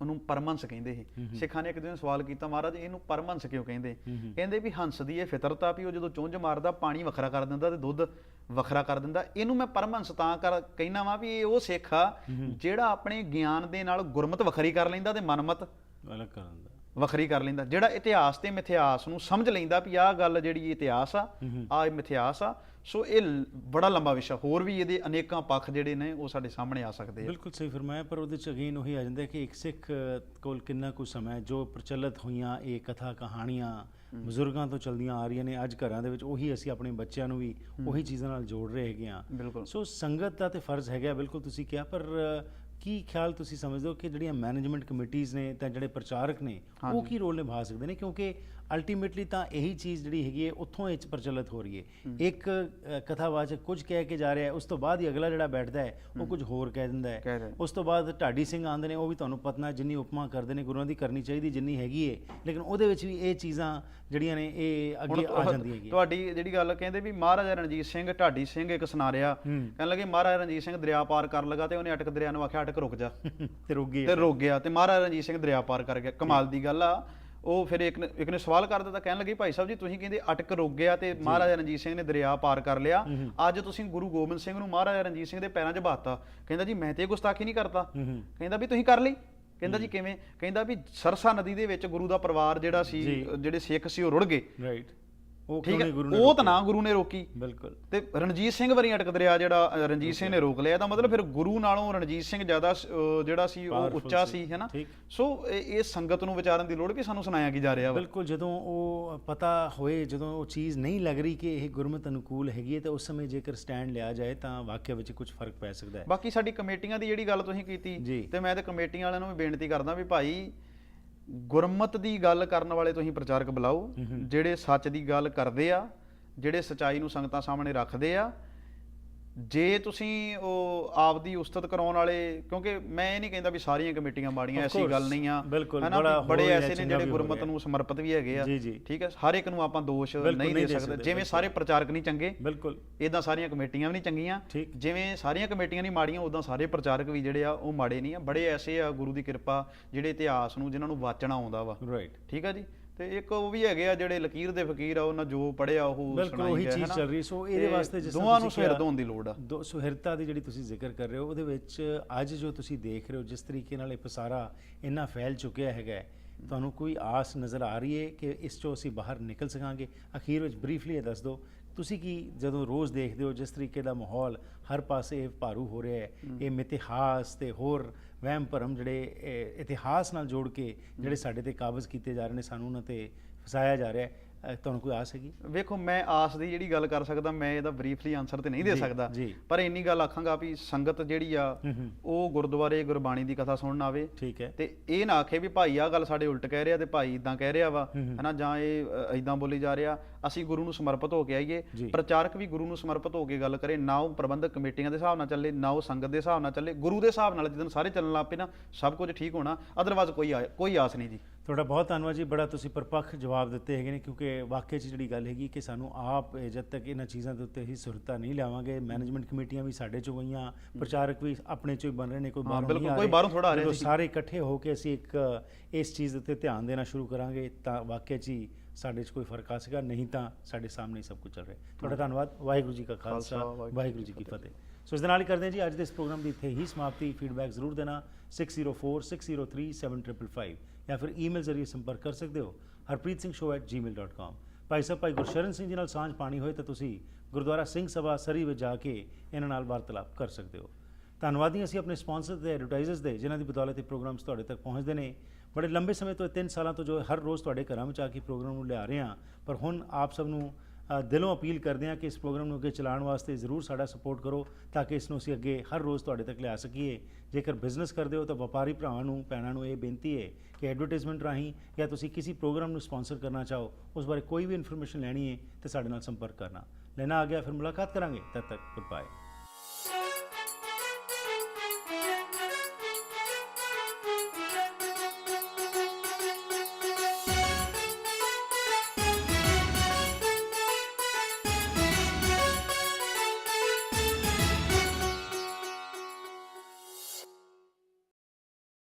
ਉਹਨੂੰ ਪਰਮਹੰਸ ਕਹਿੰਦੇ ਸੀ। ਸਿੱਖਾਂ ਨੇ ਇੱਕ ਦਿਨ ਸਵਾਲ ਕੀਤਾ, ਮਹਾਰਾਜ ਇਹਨੂੰ ਪਰਮਹੰਸ ਕਿਉਂ ਕਹਿੰਦੇ? ਕਹਿੰਦੇ ਵੀ ਹੰਸ ਦੀ ਇਹ ਫਿਤਰਤ ਆ ਵੀ ਉਹ ਜਦੋਂ ਚੁੰਝ ਮਾਰਦਾ ਪਾਣੀ ਵੱਖਰਾ ਕਰ ਦਿੰਦਾ ਤੇ ਦੁੱਧ ਵੱਖਰਾ ਕਰ ਦਿੰਦਾ। ਇਹਨੂੰ ਮੈਂ ਪਰਮਹੰਸ ਤਾਂ ਕਹਿਣਾ ਵਾ ਵੀ ਇਹ ਉਹ ਸਿੱਖ ਆ ਜਿਹੜਾ ਆਪਣੇ ਗਿਆਨ ਦੇ ਨਾਲ ਗੁਰਮਤ ਵੱਖਰੀ ਕਰ ਲੈਂਦਾ ਤੇ ਮਨਮਤ ਵੱਖਰੀ ਕਰ ਲੈਂਦਾ, ਜਿਹੜਾ ਇਤਿਹਾਸ ਤੇ ਮਿਥਿਹਾਸ ਨੂੰ ਸਮਝ ਲੈਂਦਾ ਵੀ ਆਹ ਗੱਲ ਜਿਹੜੀ ਇਤਿਹਾਸ ਆ, ਆਹ ਮਿਥਿਹਾਸ ਆ। ਸੋ ਇਹ ਬੜਾ ਲੰਬਾ ਵਿਸ਼ਾ, ਹੋਰ ਵੀ ਇਹਦੇ ਅਨੇਕਾਂ ਪੱਖ ਜਿਹੜੇ ਨੇ ਉਹ ਸਾਡੇ ਸਾਹਮਣੇ ਆ ਸਕਦੇ ਆ। ਬਿਲਕੁਲ ਸਹੀ ਫਰਮਾਇਆ, ਪਰ ਉਹਦੇ 'ਚ ਅਗੇਨ ਉਹੀ ਆ ਜਾਂਦਾ ਕਿ ਇੱਕ ਸਿੱਖ ਕੋਲ ਕਿੰਨਾ ਕੁ ਸਮਾਂ ਜੋ ਪ੍ਰਚਲਿਤ ਹੋਈਆਂ ਇਹ ਕਥਾ ਕਹਾਣੀਆਂ ਬਜ਼ੁਰਗਾਂ ਤੋਂ ਚਲਦੀਆਂ ਆ ਰਹੀਆਂ ਨੇ, ਅੱਜ ਘਰਾਂ ਦੇ ਵਿੱਚ ਉਹੀ ਅਸੀਂ ਆਪਣੇ ਬੱਚਿਆਂ ਨੂੰ ਵੀ ਉਹੀ ਚੀਜ਼ਾਂ ਨਾਲ ਜੋੜ ਰਹੇ ਹੈਗੇ ਹਾਂ। ਬਿਲਕੁਲ, ਸੋ ਸੰਗਤ ਦਾ ਤੇ ਫਰਜ਼ ਹੈਗਾ, ਬਿਲਕੁਲ ਤੁਸੀਂ ਕਿਹਾ। ਪਰ ਕੀ ਖਿਆਲ ਤੁਸੀਂ ਸਮਝਦੇ ਹੋ ਕਿ ਜਿਹੜੀਆਂ ਮੈਨੇਜਮੈਂਟ ਕਮੇਟੀਜ਼ ਨੇ ਤਾਂ ਜਿਹੜੇ ਪ੍ਰਚਾਰਕ ਨੇ ਉਹ ਕੀ ਰੋਲ ਨਿਭਾ ਸਕਦੇ ਨੇ? ਕਿਉਂਕਿ ਅਲਟੀਮੇਟਲੀ ਤਾਂ ਇਹੀ ਚੀਜ਼ ਜਿਹੜੀ ਹੈਗੀ ਹੈ ਉੱਥੋਂ ਇਹ 'ਚ ਪ੍ਰਚਲਿਤ ਹੋ ਰਹੀ ਹੈ। ਇੱਕ ਕਥਾਵਾਚਕ ਕੁਝ ਕਹਿ ਕੇ ਜਾ ਰਿਹਾ, ਉਸ ਤੋਂ ਬਾਅਦ ਹੀ ਅਗਲਾ ਜਿਹੜਾ ਬੈਠਦਾ ਹੈ ਉਹ ਕੁਝ ਹੋਰ ਕਹਿ ਦਿੰਦਾ ਹੈ। ਉਸ ਤੋਂ ਬਾਅਦ ਢਾਡੀ ਸਿੰਘ ਆਉਂਦੇ ਨੇ, ਉਹ ਵੀ ਤੁਹਾਨੂੰ ਪਤਾ ਜਿੰਨੀ ਉਪਮਾ ਕਰਦੇ ਨੇ ਗੁਰੂਆਂ ਦੀ ਕਰਨੀ ਚਾਹੀਦੀ ਜਿੰਨੀ ਹੈਗੀ ਹੈ, ਲੇਕਿਨ ਉਹਦੇ ਵਿੱਚ ਵੀ ਇਹ ਚੀਜ਼ਾਂ ਜਿਹੜੀਆਂ ਨੇ ਇਹ ਅੱਗੇ ਆ ਜਾਂਦੀਆਂ ਹੈਗੀਆਂ। ਤੁਹਾਡੀ ਜਿਹੜੀ ਗੱਲ ਕਹਿੰਦੇ ਵੀ ਮਹਾਰਾਜਾ ਰਣਜੀਤ ਸਿੰਘ ਢਾਡੀ ਸਿੰਘ ਇੱਕ ਸੁਨਾਰਿਆ ਕਹਿਣ ਲੱਗੇ ਮਹਾਰਾਜਾ ਰਣਜੀਤ ਸਿੰਘ ਦਰਿਆ ਪਾਰ ਕਰਨ ਲੱਗਾ ਤੇ ਉਹਨੇ ਅਟਕ ਦਰਿਆ ਨੂੰ ਆਖਿਆ ਅਟਕ ਰੁਕ ਜਾ, ਤੇ ਰੁਕ ਗਿਆ ਤੇ ਮਹਾਰਾਜਾ ਰਣਜੀਤ ਸਿੰਘ ਦਰਿਆ ਪਾਰ ਕਰ ਗਿਆ। ਕਮਾਲ ਦੀ ਗੱਲ ਆ। ਉਹ ਫਿਰ ਇੱਕ ਨੇ ਸਵਾਲ ਕਰ ਦਿੱਤਾ, ਕਹਿਣ ਲੱਗੇ ਭਾਈ ਸਾਹਿਬ ਜੀ ਤੁਸੀਂ ਕਹਿੰਦੇ ਅਟਕ ਰੁਕ ਗਿਆ ਤੇ ਮਹਾਰਾਜਾ ਰਣਜੀਤ ਸਿੰਘ ਨੇ ਦਰਿਆ ਪਾਰ ਕਰ ਲਿਆ, ਅੱਜ ਤੁਸੀਂ ਗੁਰੂ ਗੋਬਿੰਦ ਸਿੰਘ ਨੂੰ ਮਹਾਰਾਜਾ ਰਣਜੀਤ ਸਿੰਘ ਦੇ ਪੈਰਾਂ 'ਚ ਬਾਤਾ। ਕਹਿੰਦਾ ਜੀ ਮੈਂ ਤੇ ਗੁਸਤਾਖੀ ਨਹੀਂ ਕਰਦਾ। ਕਹਿੰਦਾ ਵੀ ਤੁਸੀਂ ਕਰ ਲਈ। ਕਹਿੰਦਾ ਜੀ ਕਿਵੇਂ? ਕਹਿੰਦਾ ਵੀ ਸਰਸਾ ਨਦੀ ਦੇ ਵਿੱਚ ਗੁਰੂ ਦਾ ਪਰਿਵਾਰ ਜਿਹੜਾ ਸੀ, ਜਿਹੜੇ ਸਿੱਖ ਸੀ ਉਹ ਰੁੜ ਗਏ। ਠੀਕ ਹੈ, ਉਹ ਤਾਂ ਨਾ ਗੁਰੂ ਨੇ ਰੋਕੀ। ਬਿਲਕੁਲ, ਤੇ ਰਣਜੀਤ ਸਿੰਘ ਵਾਰੀ ਅਟਕ ਦਰਿਆ ਜਿਹੜਾ ਰਣਜੀਤ ਸਿੰਘ ਨੇ ਰੋਕ ਲਿਆ, ਇਹਦਾ ਮਤਲਬ ਫਿਰ ਗੁਰੂ ਨਾਲੋਂ ਰਣਜੀਤ ਸਿੰਘ ਜ਼ਿਆਦਾ ਜਿਹੜਾ ਸੀ ਉਹ ਉੱਚਾ ਸੀ, ਹੈ ਨਾ। ਸੋ ਇਹ ਸੰਗਤ ਨੂੰ ਵਿਚਾਰਨ ਦੀ ਲੋੜ ਕਿ ਸਾਨੂੰ ਸੁਣਾਇਆ ਕੀ ਜਾ ਰਿਹਾ। ਬਿਲਕੁਲ, ਜਦੋਂ ਉਹ ਪਤਾ ਹੋਏ, ਜਦੋਂ ਉਹ ਚੀਜ਼ ਨਹੀਂ ਲੱਗ ਰਹੀ ਕਿ ਇਹ ਗੁਰਮਤ ਅਨੁਕੂਲ ਹੈਗੀ ਹੈ, ਤਾਂ ਉਸ ਸਮੇਂ ਜੇਕਰ ਸਟੈਂਡ ਲਿਆ ਜਾਏ ਤਾਂ ਵਾਕਿਆ ਵਿੱਚ ਕੁਝ ਫਰਕ ਪੈ ਸਕਦਾ ਹੈ। ਬਾਕੀ ਸਾਡੀ ਕਮੇਟੀਆਂ ਦੀ ਜਿਹੜੀ ਗੱਲ ਤੁਸੀਂ ਕੀਤੀ, ਤੇ ਮੈਂ ਤੇ ਕਮੇਟੀਆਂ ਵਾਲਿਆਂ ਨੂੰ ਵੀ ਬੇਨਤੀ ਕਰਦਾ ਵੀ ਭਾਈ ਗੁਰਮਤ ਦੀ ਗੱਲ ਕਰਨ ਵਾਲੇ ਤੁਸੀਂ ਪ੍ਰਚਾਰਕ ਬੁਲਾਓ, ਜਿਹੜੇ ਸੱਚ ਦੀ ਗੱਲ ਕਰਦੇ ਆ, ਜਿਹੜੇ ਸਚਾਈ ਨੂੰ ਸੰਗਤਾਂ ਸਾਹਮਣੇ ਰੱਖਦੇ ਆ। ਜੇ ਤੁਸੀਂ ਉਹ ਆਪਦੀ ਉਸਤਤ ਕਰਾਉਣ ਵਾਲੇ, ਕਿਉਂਕਿ ਮੈਂ ਇਹ ਨਹੀਂ ਕਹਿੰਦਾ ਵੀ ਸਾਰੀਆਂ ਕਮੇਟੀਆਂ ਮਾੜੀਆਂ, ਐਸੀ ਗੱਲ ਨਹੀਂ ਆ, ਬਿਲਕੁਲ, ਹਨਾ, ਬੜਾ ਬੜੇ ਹੋ ਰਿਹਾ, ਐਸੇ ਨੇ ਚੰਗਾ ਜਿਹੜੇ ਵੀ ਹੋ ਗੁਰਮਤ ਰਿਹਾ। ਨੂੰ ਸਮਰਪਿਤ ਵੀ ਹੈਗੇ ਆ। ਜੀ, ਜੀ। ਠੀਕ ਹੈ, ਹਰ ਇੱਕ ਨੂੰ ਆਪਾਂ ਦੋਸ਼ ਨਹੀਂ ਦੇ ਸਕਦੇ। ਜਿਵੇਂ ਸਾਰੇ ਪ੍ਰਚਾਰਕ ਨਹੀਂ ਚੰਗੇ, ਬਿਲਕੁਲ ਇਦਾਂ ਸਾਰੀਆਂ ਕਮੇਟੀਆਂ ਵੀ ਨਹੀਂ ਚੰਗੀਆਂ। ਠੀਕ। ਜਿਵੇਂ ਸਾਰੀਆਂ ਕਮੇਟੀਆਂ ਨਹੀਂ ਮਾੜੀਆਂ, ਉਦਾਂ ਸਾਰੇ ਪ੍ਰਚਾਰਕ ਵੀ ਜਿਹੜੇ ਆ ਉਹ ਮਾੜੇ ਨਹੀਂ ਆ। ਬੜੇ ਐਸੇ ਆ ਗੁਰੂ ਦੀ ਕਿਰਪਾ ਜਿਹੜੇ ਇਤਿਹਾਸ ਨੂੰ, ਜਿਨ੍ਹਾਂ ਨੂੰ ਵਾਚਣਾ ਆਉਂਦਾ ਵਾ। ਰਾਈਟ। ਠੀਕ ਆ ਜੀ। ਤੇ ਇੱਕ ਉਹ ਵੀ ਹੈਗੇ ਆ ਜਿਹੜੇ ਲਕੀਰ ਦੇ ਫਕੀਰ ਆ, ਉਹਨਾਂ ਜੋ ਪੜਿਆ ਉਹ ਬਿਲਕੁਲ ਉਹੀ ਸੁਣਾਈ ਚੀਜ਼ ਚੱਲ ਰਹੀ। ਸੋ ਇਹਦੇ ਵਾਸਤੇ ਜਿਸ ਦੋਵਾਂ ਨੂੰ ਸੁਹਿਰਦ ਹੋਣ ਦੀ ਲੋੜ ਆ। ਸੁਹਿਰਦਤਾ ਦੀ ਜਿਹੜੀ ਤੁਸੀਂ ਜ਼ਿਕਰ ਕਰ ਰਹੇ ਹੋ, ਉਹਦੇ ਵਿੱਚ ਅੱਜ ਜੋ ਤੁਸੀਂ ਦੇਖ ਰਹੇ ਹੋ, ਜਿਸ ਤਰੀਕੇ ਨਾਲ ਇਹ ਪਸਾਰਾ ਇੰਨਾ ਫੈਲ ਚੁੱਕਿਆ ਹੈਗਾ, ਤੁਹਾਨੂੰ ਕੋਈ ਆਸ ਨਜ਼ਰ ਆ ਰਹੀ ਹੈ ਕਿ ਇਸ ਚੋਂ ਅਸੀਂ ਬਾਹਰ ਨਿਕਲ ਸਕਾਂਗੇ? ਅਖੀਰ ਵਿੱਚ ਬਰੀਫਲੀ ਇਹ ਦੱਸ ਦਿਓ, ਤੁਸੀਂ ਕੀ ਜਦੋਂ ਰੋਜ਼ ਦੇਖਦੇ ਹੋ ਜਿਸ ਤਰੀਕੇ ਦਾ ਮਾਹੌਲ ਹਰ ਪਾਸੇ ਭਾਰੂ ਹੋ ਰਿਹਾ ਹੈ, ਇਹ ਮਿਥਿਹਾਸ ਤੇ ਹੋਰ ਵਹਿਮ ਭਰਮ ਜਿਹੜੇ ਇਤਿਹਾਸ ਨਾਲ ਜੋੜ ਕੇ ਜਿਹੜੇ ਸਾਡੇ ਤੇ ਕਾਬਜ਼ ਕੀਤੇ ਜਾ ਰਹੇ ਨੇ, ਸਾਨੂੰ ਉਹਨਾਂ ਤੇ ਫਸਾਇਆ ਜਾ ਰਿਹਾ ਹੈ, ਤੁਹਾਨੂੰ ਕੋਈ ਆਸ ਹੈਗੀ? ਵੇਖੋ, ਮੈਂ ਆਸ ਦੀ ਜਿਹੜੀ ਗੱਲ ਕਰ ਸਕਦਾ, ਮੈਂ ਇਹਦਾ ਬਰੀਫਲੀ ਆਨਸਰ ਤੇ ਨਹੀਂ ਦੇ ਸਕਦਾ, ਜੀ। ਪਰ ਇੰਨੀ ਗੱਲ ਆਖਾਂਗਾ ਵੀ ਸੰਗਤ ਜਿਹੜੀ ਆ ਉਹ ਗੁਰਦੁਆਰੇ ਗੁਰਬਾਣੀ ਦੀ ਕਥਾ ਸੁਣਨ ਆਵੇ। ਠੀਕ ਹੈ। ਤੇ ਇਹ ਨਾ ਆਖੇ ਵੀ ਭਾਈ ਆਹ ਗੱਲ ਸਾਡੇ ਉਲਟ ਕਹਿ ਰਿਹਾ ਤੇ ਭਾਈ ਇਦਾਂ ਕਹਿ ਰਿਹਾ ਵਾ, ਹਨਾ, ਜਾਂ ਇਹ ਇਦਾਂ ਬੋਲੀ ਜਾ ਰਿਹਾ। ਅਸੀਂ ਗੁਰੂ ਨੂੰ ਸਮਰਪਿਤ ਹੋ ਕੇ ਆਈਏ। ਪ੍ਰਚਾਰਕ ਵੀ ਗੁਰੂ ਨੂੰ ਸਮਰਪਿਤ ਹੋ ਕੇ ਗੱਲ ਕਰੇ, ਨਾ ਉਹ ਪ੍ਰਬੰਧਕ ਕਮੇਟੀਆਂ ਦੇ ਹਿਸਾਬ ਨਾਲ ਚੱਲੇ, ਨਾ ਉਹ ਸੰਗਤ ਦੇ ਹਿਸਾਬ ਨਾਲ ਚੱਲੇ, ਗੁਰੂ ਦੇ ਹਿਸਾਬ ਨਾਲ। ਜਦੋਂ ਸਾਰੇ ਚੱਲਣ ਲੱਗ ਪਏ ਨਾ, ਸਭ ਕੁਝ ਠੀਕ ਹੋਣਾ। ਅਦਰਵਾਇਜ਼ ਕੋਈ ਆਸ ਨਹੀਂ ਜੀ। ਤੁਹਾਡਾ ਬਹੁਤ ਧੰਨਵਾਦ ਜੀ, ਬੜਾ ਤੁਸੀਂ ਪਰਪੱਖ ਜਵਾਬ ਦਿੱਤੇ ਹੈਗੇ ਨੇ, ਕਿਉਂਕਿ ਵਾਕਈ 'ਚ ਜਿਹੜੀ ਗੱਲ ਹੈਗੀ ਕਿ ਸਾਨੂੰ ਆਪ ਜਦ ਤੱਕ ਇਹਨਾਂ ਚੀਜ਼ਾਂ ਦੇ ਉੱਤੇ ਹੀ ਸੁਰਤਾ ਨਹੀਂ ਲਿਆਵਾਂਗੇ, ਮੈਨੇਜਮੈਂਟ ਕਮੇਟੀਆਂ ਵੀ ਸਾਡੇ 'ਚੋਂ ਗਈਆਂ, ਪ੍ਰਚਾਰਕ ਵੀ ਆਪਣੇ 'ਚੋਂ ਹੀ ਬਣ ਰਹੇ ਨੇ, ਕੋਈ ਬਾਹਰੋਂ ਨਹੀਂ ਆ ਕੋਈ ਬਾਹਰੋਂ ਥੋੜਾ ਆ ਰਿਹਾ। ਜਦੋਂ ਸਾਰੇ ਇਕੱਠੇ ਹੋ ਕੇ ਅਸੀਂ ਇਸ ਚੀਜ਼ ਦੇ ਉੱਤੇ ਧਿਆਨ ਦੇਣਾ ਸ਼ੁਰੂ ਕਰਾਂਗੇ ਤਾਂ ਵਾਕਈ 'ਚ ਹੀ ਸਾਡੇ 'ਚ ਕੋਈ ਫਰਕ ਆ ਸਕੇਗਾ, ਨਹੀਂ ਤਾਂ ਸਾਡੇ ਸਾਹਮਣੇ ਸਭ ਕੁਝ ਚੱਲ ਰਿਹਾ। ਤੁਹਾਡਾ ਧੰਨਵਾਦ। ਵਾਹਿਗੁਰੂ ਜੀ ਕਾ ਖਾਲਸਾ, ਵਾਹਿਗੁਰੂ ਜੀ ਕੀ ਫਤਿਹ। ਸੋ ਇਸ ਦੇ ਨਾਲ ਹੀ ਕਰਦੇ ਹਾਂ ਜੀ ਅੱਜ ਦੇ ਇਸ ਪ੍ਰੋਗਰਾਮ ਦੀ ਇੱਥੇ ਹੀ ਸਮਾਪਤੀ। ਫੀਡਬੈਕ ਜ਼ਰੂਰ ਦੇਣਾ 6046037555 ਜਾਂ ਫਿਰ ਈਮੇਲ ਜ਼ਰੀਏ ਸੰਪਰਕ ਕਰ ਸਕਦੇ ਹੋ harpreetsingh@gmail.com। ਭਾਈ ਸਾਹਿਬ ਭਾਈ ਗੁਰਸ਼ਰਨ ਸਿੰਘ ਜੀ ਨਾਲ ਸਾਂਝ ਪਾਣੀ ਹੋਏ ਤਾਂ ਤੁਸੀਂ ਗੁਰਦੁਆਰਾ ਸਿੰਘ ਸਭਾ ਸਰੀ ਵਿੱਚ ਜਾ ਕੇ ਇਹਨਾਂ ਨਾਲ ਵਾਰਤਾਲਾਪ ਕਰ ਸਕਦੇ ਹੋ। ਧੰਨਵਾਦੀ ਅਸੀਂ ਆਪਣੇ ਸਪਾਂਸਰ ਤੇ ਐਡਵਰਟਾਈਜ਼ਰਸ ਦੇ, ਜਿਨ੍ਹਾਂ ਦੀ ਬਦੌਲਤ ਇਹ ਪ੍ਰੋਗਰਾਮਸ ਤੁਹਾਡੇ ਤੱਕ ਪਹੁੰਚਦੇ ਨੇ। ਬੜੇ ਲੰਬੇ ਸਮੇਂ ਤੋਂ 3 ਸਾਲਾਂ ਤੋਂ ਜੋ ਹਰ ਰੋਜ਼ ਤੁਹਾਡੇ ਘਰਾਂ ਵਿੱਚ ਆ ਕੇ ਪ੍ਰੋਗਰਾਮ ਨੂੰ ਲਿਆ ਰਹੇ ਹਾਂ, ਪਰ ਹੁਣ ਆਪ ਸਭ ਨੂੰ ਦਿਲੋਂ ਅਪੀਲ ਕਰਦੇ ਹਾਂ ਕਿ ਇਸ ਪ੍ਰੋਗਰਾਮ ਨੂੰ ਅੱਗੇ ਚਲਾਉਣ ਵਾਸਤੇ ਜ਼ਰੂਰ ਸਾਡਾ ਸਪੋਰਟ ਕਰੋ, ਤਾਂ ਕਿ ਇਸ ਨੂੰ ਅਸੀਂ ਅੱਗੇ ਹਰ ਰੋਜ਼ ਤੁਹਾਡੇ ਤੱਕ ਲਿਆ ਸਕੀਏ। ਜੇਕਰ ਬਿਜ਼ਨਸ ਕਰਦੇ ਹੋ ਤਾਂ ਵਪਾਰੀ ਭਰਾਵਾਂ ਨੂੰ, ਭੈਣਾਂ ਨੂੰ ਇਹ ਬੇਨਤੀ ਹੈ ਕਿ ਐਡਵਰਟਾਈਜ਼ਮੈਂਟ ਰਾਹੀਂ ਜਾਂ ਤੁਸੀਂ ਕਿਸੇ ਪ੍ਰੋਗਰਾਮ ਨੂੰ ਸਪਾਂਸਰ ਕਰਨਾ ਚਾਹੋ, ਉਸ ਬਾਰੇ ਕੋਈ ਵੀ ਇਨਫੋਰਮੇਸ਼ਨ ਲੈਣੀ ਹੈ ਤਾਂ ਸਾਡੇ ਨਾਲ ਸੰਪਰਕ ਕਰਨਾ। ਲੈਣਾ ਆ ਗਿਆ, ਫਿਰ ਮੁਲਾਕਾਤ ਕਰਾਂਗੇ। ਤਦ ਤੱਕ ਗੁੱਡ ਬਾਏ।